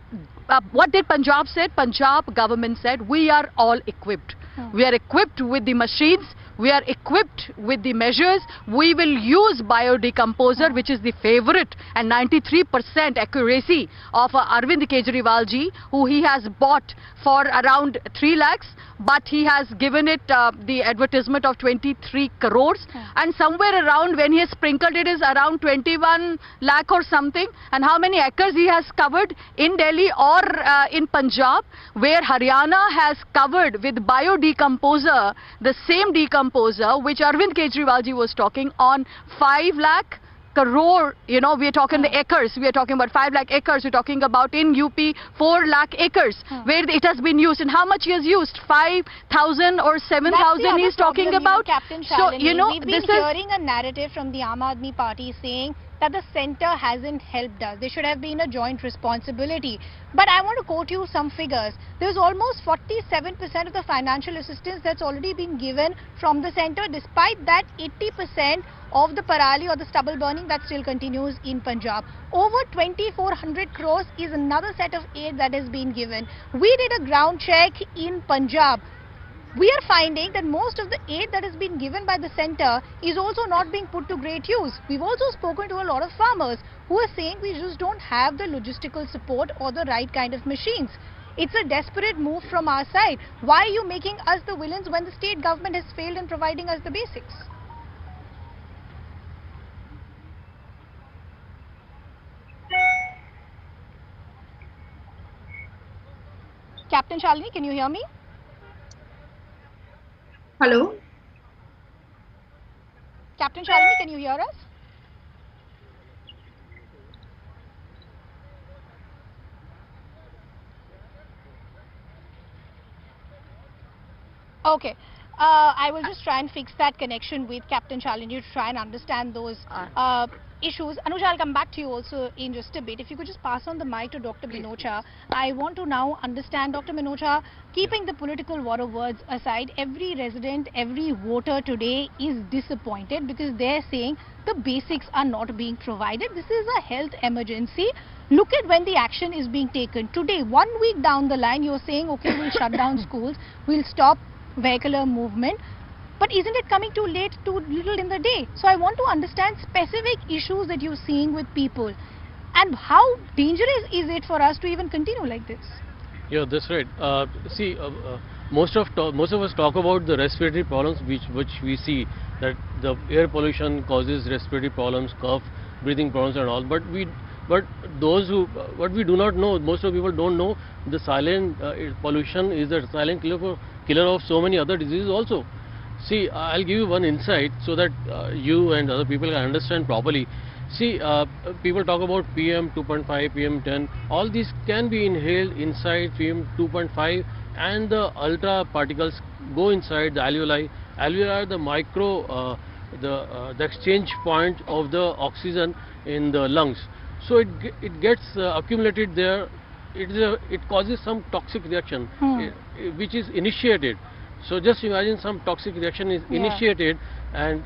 what did Punjab said? Punjab government said we are all equipped. We are equipped with the machines. We are equipped with the measures. We will use biodecomposer, which is the favorite and 93% accuracy of Arvind Kejriwal ji, who he has bought for around 3 lakhs, but he has given it the advertisement of 23 crores. And somewhere around when he has sprinkled it is around 21 lakh or something. And how many acres he has covered in Delhi or in Punjab, where Haryana has covered with biodecomposer, the same decomposer which Arvind Kejriwal ji was talking on 5 lakh crore, you know, we are talking the acres, we are talking about 5 lakh acres, we're talking about in UP 4 lakh acres where it has been used. And how much he has used? 5,000 or 7,000 he's talking about. Captain So, you know, we've been hearing a narrative from the Aam Aadmi party saying that the centre hasn't helped us. There should have been a joint responsibility. But I want to quote you some figures. There's almost 47% of the financial assistance that's already been given from the centre. Despite that, 80% of the parali or the stubble burning that still continues in Punjab. Over 2,400 crores is another set of aid that has been given. We did a ground check in Punjab. We are finding that most of the aid that has been given by the centre is also not being put to great use. We've also spoken to a lot of farmers who are saying we just don't have the logistical support or the right kind of machines. It's a desperate move from our side. Why are you making us the villains when the state government has failed in providing us the basics? Captain Shalini, can you hear me? Hello? Captain Shalini, can you hear us? Okay. I will just try and fix that connection with Captain Shalini to try and understand those issues. Anuja, I'll come back to you also in just a bit. If you could just pass on the mic to Dr. Minocha. I want to now understand, Dr. Minocha, keeping the political war of words aside, every resident, every voter today is disappointed because they're saying the basics are not being provided. This is a health emergency. Look at when the action is being taken. Today, 1 week down the line, you're saying, okay, we'll shut down schools, we'll stop vehicular movement. But isn't it coming too late, too little in the day? So I want to understand specific issues that you're seeing with people. And how dangerous is it for us to even continue like this? Yeah, that's right. See, most of us talk about the respiratory problems which we see, that the air pollution causes respiratory problems, cough, breathing problems and all. But what we do not know, most of people don't know, the silent pollution is the silent killer of so many other diseases also. See, I'll give you one insight so that you and other people can understand properly. See, people talk about PM 2.5, PM10, all these can be inhaled inside PM 2.5, and the ultra particles go inside the alveoli. Alveoli are the micro, the exchange point of the oxygen in the lungs. So it gets accumulated there. It causes some toxic reaction, which is initiated. So just imagine some toxic reaction is initiated, and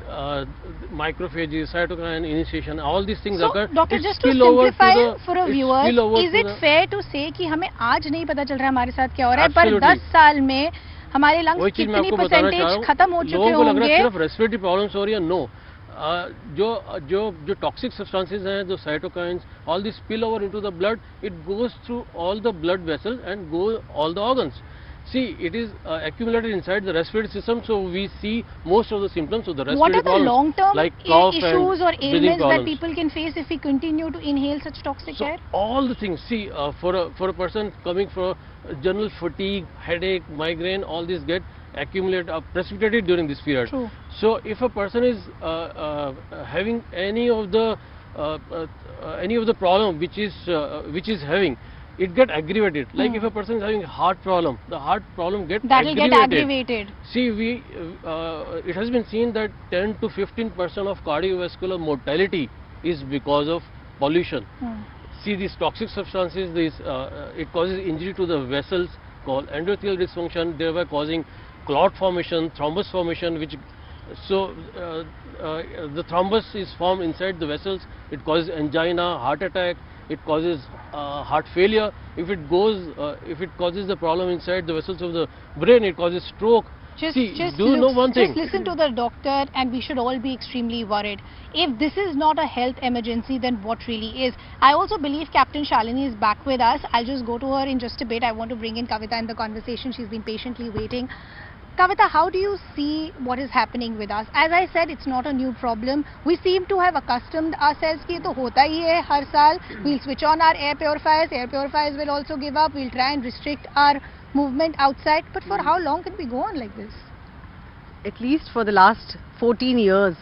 macrophages, cytokine initiation, all these things occur. Doctor, just to simplify for a viewer, is it fair to say कि हमें आज नहीं पता चल रहा हमारे साथ क्या हो रहा है, पर 10 साल में हमारे लंग्स कितनी परसेंटेज खत्म हो चुके होंगे? लोगों को लग रहा है सिर्फ रेस्पिरेटरी प्रॉब्लम्स हो रही है, नो. जो toxic substances हैं, जो cytokines, all these spill over into the blood. It goes through all the blood vessels and go all the organs. See, it is accumulated inside the respiratory system, so we see most of the symptoms of the respiratory problems. What are the long-term like cough issues or ailments that problems people can face if we continue to inhale such toxic air? All the things. See, for a person coming for general fatigue, headache, migraine, all these get accumulated, precipitated during this period. True. So, if a person is having any of the problem which is having, it get aggravated. Like if a person is having a heart problem, the heart problem get aggravated. See, it has been seen that 10 to 15% of cardiovascular mortality is because of pollution. See, these toxic substances, it causes injury to the vessels called endothelial dysfunction, thereby causing clot formation, thrombus formation, the thrombus is formed inside the vessels. It causes angina, heart attack. It causes heart failure. If it causes the problem inside the vessels of the brain, it causes stroke. Just know one thing. Just listen to the doctor, and we should all be extremely worried. If this is not a health emergency, then what really is? I also believe Captain Shalini is back with us. I'll just go to her in just a bit. I want to bring in Kavita in the conversation. She's been patiently waiting. Kavita, how do you see what is happening with us? As I said, it's not a new problem. We seem to have accustomed ourselves कि तो होता ही है हर साल. We'll switch on our air purifiers. Air purifiers will also give up. We'll try and restrict our movement outside. But for how long can we go on like this? At least for the last 14 years,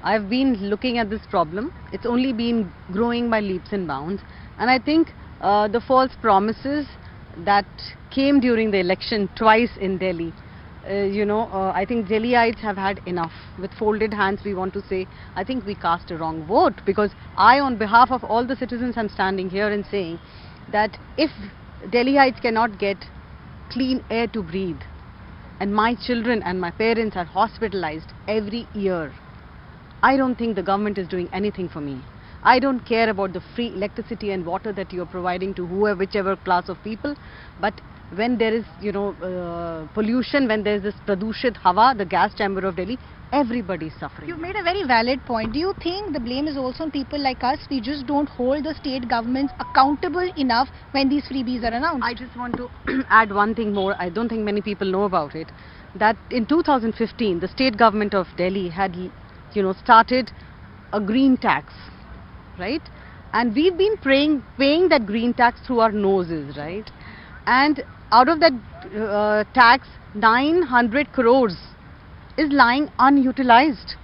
I've been looking at this problem. It's only been growing by leaps and bounds. And I think the false promises that came during the election twice in Delhi, I think Delhiites have had enough. With folded hands, we want to say, I think we cast a wrong vote, because I, on behalf of all the citizens, am standing here and saying that if Delhiites cannot get clean air to breathe, and my children and my parents are hospitalized every year, I don't think the government is doing anything for me. I don't care about the free electricity and water that you are providing to whichever class of people, but when there is, pollution, when there is this Pradushit Hawa, the gas chamber of Delhi, everybody is suffering. You've made a very valid point. Do you think the blame is also on people like us? We just don't hold the state governments accountable enough when these freebies are announced. I just want to add one thing more. I don't think many people know about it. That in 2015, the state government of Delhi had, started a green tax, right? And we've been paying that green tax through our noses, right? And out of that tax, 900 crores is lying unutilized.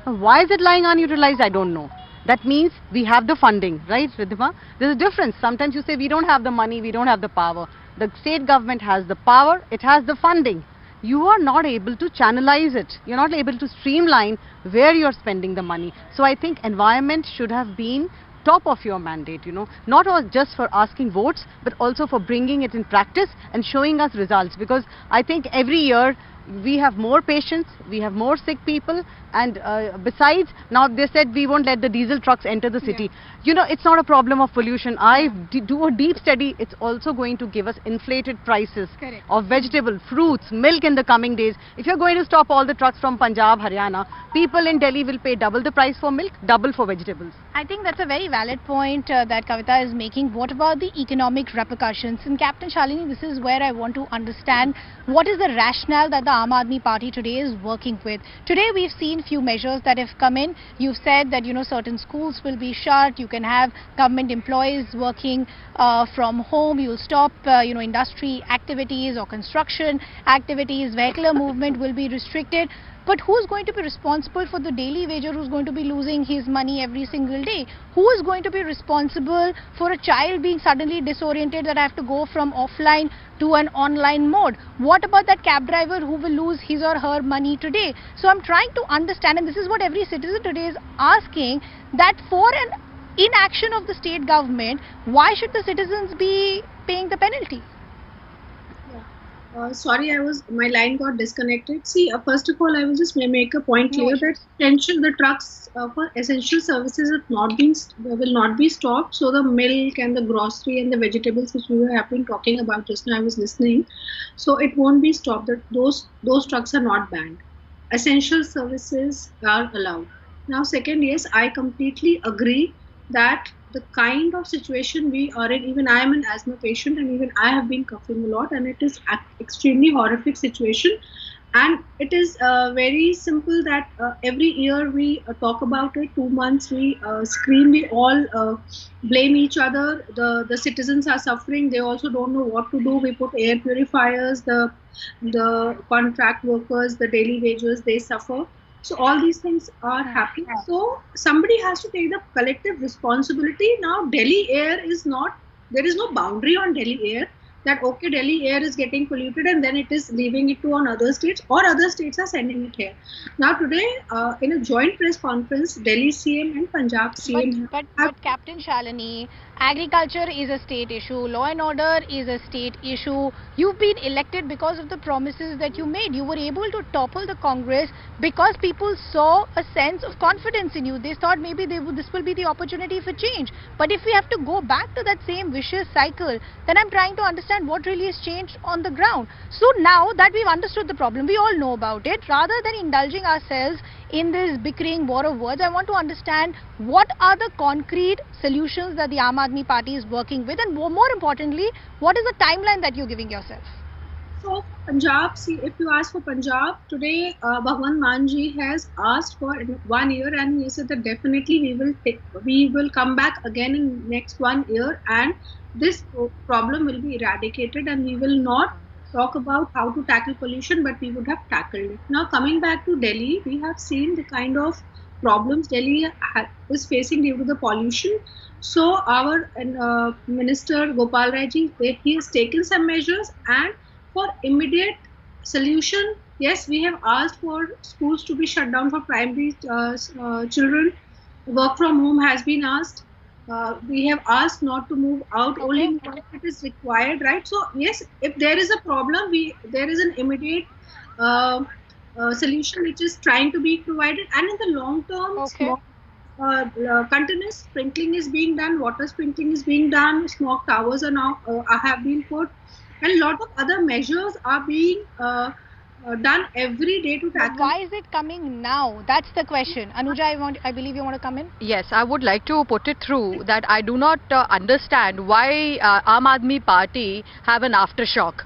Now, why is it lying unutilized? I don't know. That means we have the funding, right, Ridhima? There's a difference. Sometimes you say we don't have the money, we don't have the power. The state government has the power, it has the funding. you are not able to channelize it. You're not able to streamline where you're spending the money. So I think environment should have been top of your mandate, not just for asking votes, but also for bringing it in practice and showing us results. Because I think every year we have more patients, we have more sick people, and besides, now they said we won't let the diesel trucks enter the city. It's not a problem of pollution. I do a deep study. It's also going to give us inflated prices of vegetable, fruits, milk in the coming days. If you're going to stop all the trucks from Punjab, Haryana, people in Delhi will pay double the price for milk, double for vegetables. I think that's a very valid point that Kavita is making. What about the economic repercussions? And Captain Shalini, this is where I want to understand what is the rationale that the Aam Aadmi Party today is working with. Today we've seen few measures that have come in. You've said that certain schools will be shut. You can have government employees working from home. You'll stop industry activities or construction activities. Vehicular movement will be restricted. But who's going to be responsible for the daily wager who's going to be losing his money every single day? Who is going to be responsible for a child being suddenly disoriented that I have to go from offline to an online mode? What about that cab driver who will lose his or her money today? So I'm trying to understand, and this is what every citizen today is asking, that for an inaction of the state government, why should the citizens be paying the penalty? Sorry, my line got disconnected. See, first of all, I will just make a point clear that the trucks for essential services will not be stopped. So the milk and the grocery and the vegetables which we have been talking about just now, I was listening. So it won't be stopped. Those trucks are not banned. Essential services are allowed. Now, second, yes, I completely agree that the kind of situation we are in, even I am an asthma patient and even I have been coughing a lot, and it is an extremely horrific situation. And it is very simple that every year we talk about it, 2 months we scream, we all blame each other. The citizens are suffering, they also don't know what to do. We put air purifiers, the contract workers, the daily wages, they suffer. So all these things are happening. So somebody has to take the collective responsibility. Now Delhi air is not, there is no boundary on Delhi air that okay, Delhi air is getting polluted and then it is leaving it to on other states, or other states are sending it here. Now today in a joint press conference, Delhi CM and Punjab CM but Captain Shalini, agriculture is a state issue, law and order is a state issue. You've been elected because of the promises that you made. You were able to topple the Congress because people saw a sense of confidence in you. They thought maybe this will be the opportunity for change. But if we have to go back to that same vicious cycle, then I'm trying to understand what really has changed on the ground. So now that we've understood the problem, we all know about it, rather than indulging ourselves in this bickering war of words, I want to understand what are the concrete solutions that the Aam Aadmi Party is working with, and more importantly, what is the timeline that you're giving yourself? So Punjab, see, if you ask for Punjab, today Bhagwan Manji has asked for 1 year, and he said that definitely we will come back again in next 1 year and this problem will be eradicated, and we will not talk about how to tackle pollution, but we would have tackled it. Now coming back to Delhi, we have seen the kind of problems Delhi is facing due to the pollution. So our Minister Gopal Rai ji, he has taken some measures, and for immediate solution, yes, we have asked for schools to be shut down for primary children. Work from home has been asked. We have asked not to move out, only if it is required, right? So yes, if there is a problem, there is an immediate solution which is trying to be provided, and in the long term, continuous sprinkling is being done, water sprinkling is being done, smoke towers are now have been put, and a lot of other measures are being done every day to tackle. But why is it coming now? That's the question. Anuja, I believe you want to come in? Yes, I would like to put it through that I do not understand why Aam Aadmi Party have an aftershock.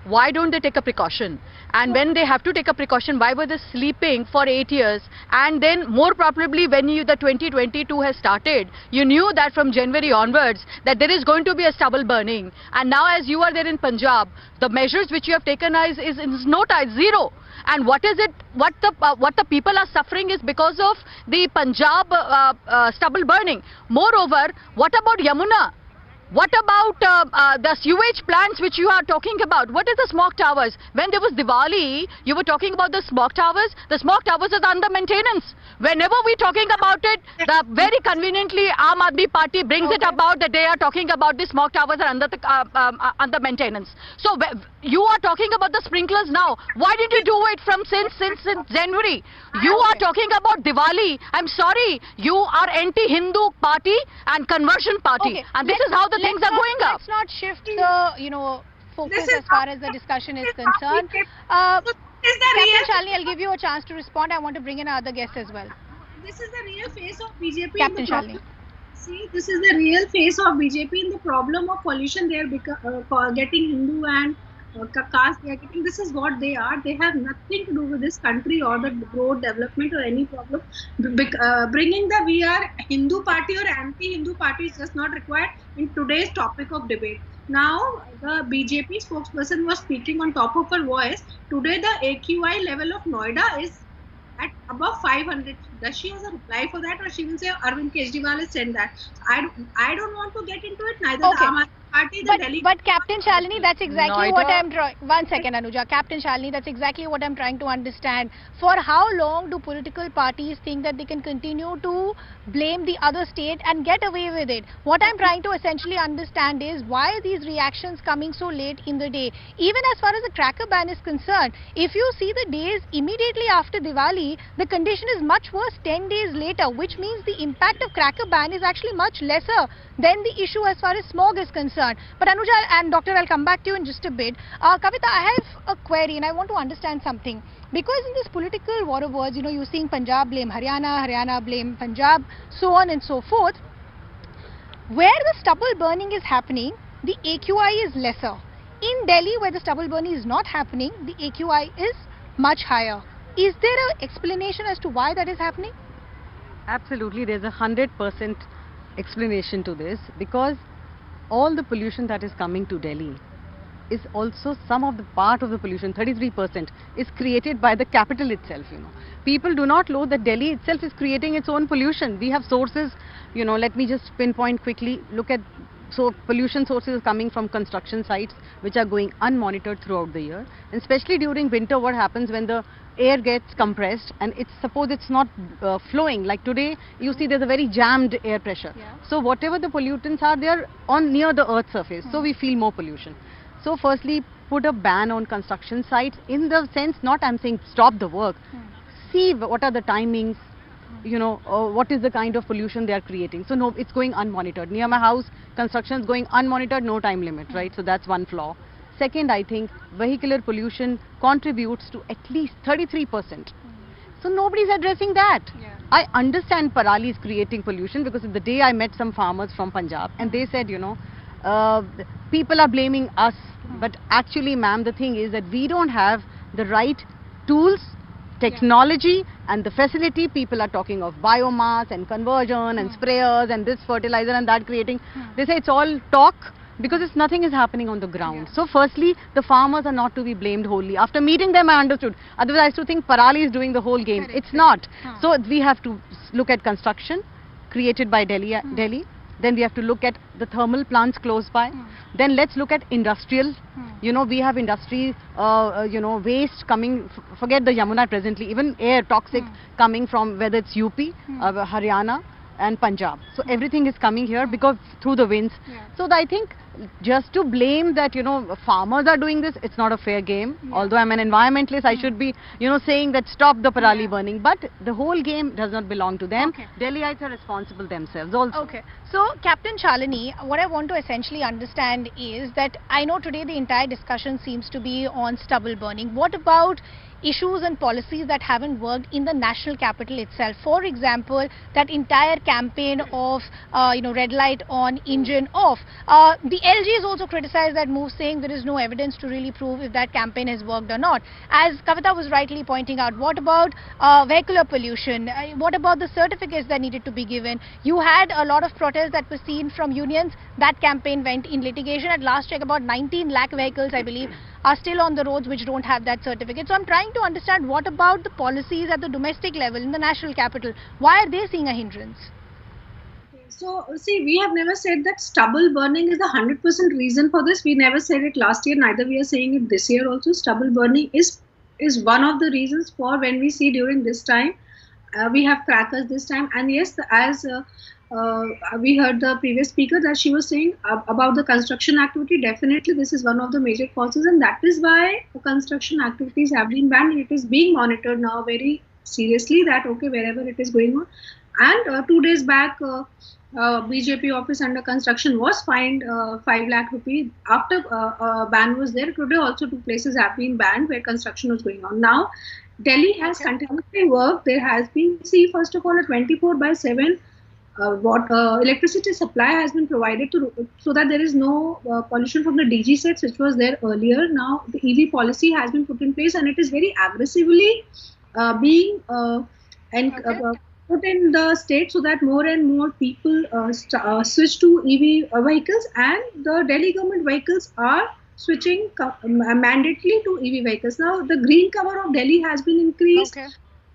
Why don't they take a precaution? And when they have to take a precaution, why were they sleeping for 8 years? And then more probably when the 2022 has started, you knew that from January onwards that there is going to be a stubble burning. And now as you are there in Punjab, the measures which you have taken is zero. And what is it? What the people are suffering is because of the Punjab stubble burning. Moreover, what about Yamuna? What about the sewage plants which you are talking about? What is the smog towers? When there was Diwali, you were talking about the smog towers. The smog towers are under maintenance. Whenever we're talking about it, the very conveniently Aam Aadmi Party brings it about that they are talking about the smog towers are under maintenance. So you are talking about the sprinklers now. Why did you do it from since January? You are talking about Diwali. I'm sorry, you are anti-Hindu party and conversion party, and this is how the things are going up. Let's not shift the focus as far as the discussion is concerned. Captain Shalini, I'll give you a chance to respond. I want to bring in other guests as well. This is the real face of BJP. Captain Shalini. See, this is the real face of BJP in the problem of pollution. They are getting Hindu and caste. They are getting. This is what they are. They have nothing to do with this country or the growth, development or any problem. Bringing the we are Hindu party or anti-Hindu party is just not required in today's topic of debate. Now, the BJP spokesperson was speaking on top of her voice. Today, the AQI level of Noida is at above 500. Does she have a reply for that, or she will say Arvind Kejriwal has said that? I don't want to get into it. Neither the Aam Aadmi Party, the Delhi. But Captain Shalini, that's exactly what I'm trying. One second, Anuja. Captain Shalini, that's exactly what I'm trying to understand. For how long do political parties think that they can continue to blame the other state and get away with it? What I'm trying to essentially understand is why are these reactions coming so late in the day? Even as far as the cracker ban is concerned, if you see the days immediately after Diwali, the condition is much worse 10 days later, which means the impact of cracker ban is actually much lesser than the issue as far as smog is concerned. But Anuja and Doctor, I'll come back to you in just a bit. Kavita, I have a query and I want to understand something. Because in this political war of words, you're seeing Punjab blame Haryana, Haryana blame Punjab, so on and so forth. Where the stubble burning is happening, the AQI is lesser. In Delhi, where the stubble burning is not happening, the AQI is much higher. Is there an explanation as to why that is happening? Absolutely, there's 100% explanation to this, because all the pollution that is coming to Delhi is also some of the part of the pollution, 33%, is created by the capital itself. People do not know that Delhi itself is creating its own pollution. We have sources, let me just pinpoint quickly, look at, so pollution sources coming from construction sites which are going unmonitored throughout the year, and especially during winter. What happens when the air gets compressed and suppose it's not flowing, like today you see there's a very jammed air pressure. So whatever the pollutants are, they are on near the earth's surface, so we feel more pollution. So firstly, put a ban on construction sites, in the sense, not I'm saying stop the work, see what are the timings, what is the kind of pollution they are creating. So no, it's going unmonitored. Near my house, construction is going unmonitored, no time limit, right? So that's one flaw. Second, I think vehicular pollution contributes to at least 33%. So nobody's addressing that. I understand Parali is creating pollution, because the day I met some farmers from Punjab and they said, people are blaming us. But actually, ma'am, the thing is that we don't have the right tools, technology and the facility. People are talking of biomass and conversion and sprayers and this fertilizer and that creating. They say it's all talk, because nothing is happening on the ground. So firstly, the farmers are not to be blamed wholly. After meeting them, I understood. Otherwise, I used to think Parali is doing the whole game. It's not. So we have to look at construction created by Delhi. Then we have to look at the thermal plants close by. Then let's look at industrial. We have industry, waste coming, forget the Yamuna presently, even air toxic coming from whether it's UP, Haryana and Punjab. So everything is coming here because through the winds. So I think just to blame that, farmers are doing this, it's not a fair game. Although I'm an environmentalist, I should be, saying that stop the Parali burning. But the whole game does not belong to them. Delhiites are responsible themselves also. So, Captain Shalini, what I want to essentially understand is that I know today the entire discussion seems to be on stubble burning. What about issues and policies that haven't worked in the national capital itself? For example, that entire campaign of, red light on, engine off. The LG has also criticized that move, saying there is no evidence to really prove if that campaign has worked or not. As Kavita was rightly pointing out, what about vehicular pollution? What about the certificates that needed to be given? You had a lot of protests that were seen from unions. That campaign went in litigation. At last check, about 19 lakh vehicles, I believe, are still on the roads which don't have that certificate. So I'm trying to understand, what about the policies at the domestic level in the national capital? Why are they seeing a hindrance? So, see, we have never said that stubble burning is the 100% reason for this. We never said it last year, neither we are saying it this year also. Stubble burning is one of the reasons for when we see during this time, we have crackers this time. And yes, as we heard the previous speaker that she was saying about the construction activity, definitely this is one of the major causes, and that is why the construction activities have been banned. It is being monitored now very seriously that, okay, wherever it is going on. And 2 days back, BJP office under construction was fined 5 lakh rupees after ban was there. Today also 2 places have been banned where construction was going on. Now Delhi has continuously worked. There has been, see, first of all, a 24/7 electricity supply has been provided to, so that there is no pollution from the DG sets which was there earlier. Now the EV policy has been put in place, and it is very aggressively being put in the state so that more and more people switch to EV vehicles, and the Delhi government vehicles are switching mandatorily to EV vehicles. Now the green cover of Delhi has been increased.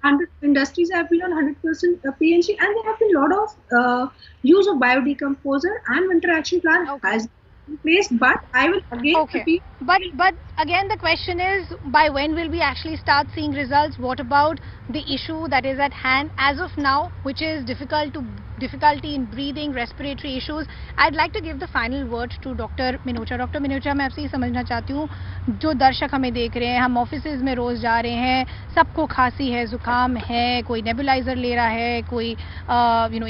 And industries have been on 100% PNG, and there have been a lot of use of biodecomposer and winter action plan has been in place. But I will again repeat. But again, the question is, by when will we actually start seeing results? What about the issue that is at hand as of now, which is difficulty in breathing, respiratory issues? I'd like to give the final word to Dr. Minocha. Dr. Minocha, मैं आपसे ये समझना चाहती हूँ, जो दर्शक हमें देख रहे हैं, हम ऑफिसेज में रोज जा रहे हैं, सबको खांसी है, जुकाम है, कोई नेबुलाइजर ले रहा है, कोई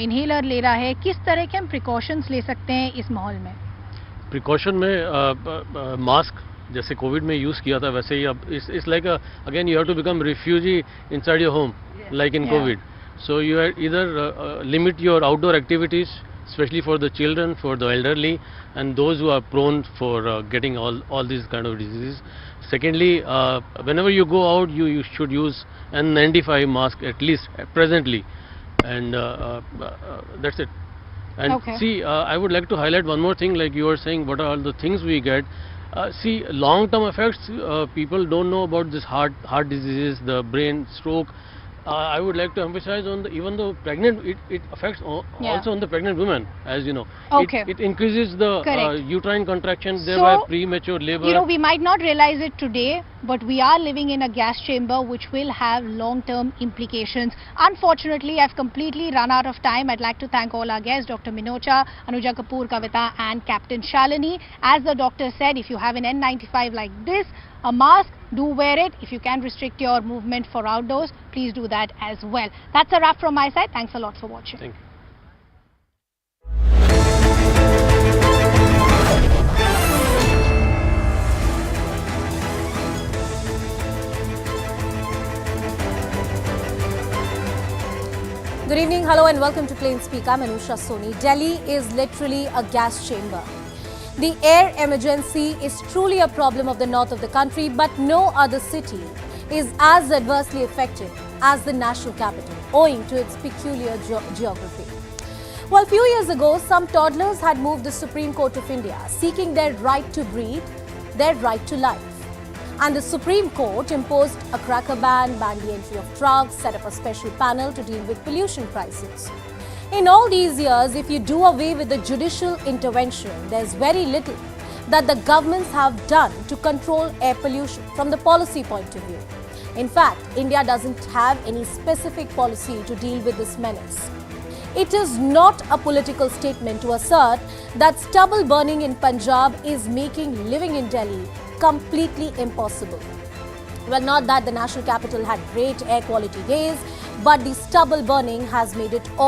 इनहेलर ले रहा है, किस तरह के हम प्रिकॉशंस ले सकते हैं इस माहौल में? प्रिकॉशन में मास्क जैसे कोविड में यूज़ किया था वैसे ही अब it's like again you have to become refugee inside your home like in Covid. So you either limit your outdoor activities, especially for the children, for the elderly, and those who are prone for getting all these kind of diseases. Secondly, whenever you go out, you should use N95 mask at least presently, and that's it. And see, I would like to highlight one more thing. Like you were saying, what are all the things we get? See, long-term effects. People don't know about this heart diseases, the brain stroke. I would like to emphasize on even though pregnant, it affects also on the pregnant women, as you know. It increases the uterine contraction, thereby premature labor. We might not realize it today, but we are living in a gas chamber which will have long-term implications. Unfortunately, I've completely run out of time. I'd like to thank all our guests, Dr. Minocha, Anuja Kapoor, Kavita, and Captain Shalini. As the doctor said, if you have an N95 like this, a mask, do wear it. If you can restrict your movement for outdoors, please do that as well. That's a wrap from my side. Thanks a lot for watching. Thank you. Good evening, hello and welcome to Plain Speak. I'm Anusha Soni. Delhi is literally a gas chamber. The air emergency is truly a problem of the north of the country, but no other city is as adversely affected as the national capital, owing to its peculiar geography. Well, a few years ago, some toddlers had moved the Supreme Court of India, seeking their right to breathe, their right to life. And the Supreme Court imposed a cracker ban, banned the entry of trucks, set up a special panel to deal with pollution crisis. In all these years, if you do away with the judicial intervention, there's very little that the governments have done to control air pollution from the policy point of view. In fact, India doesn't have any specific policy to deal with this menace. It is not a political statement to assert that stubble burning in Punjab is making living in Delhi completely impossible. Well, not that the national capital had great air quality days, but the stubble burning has made it all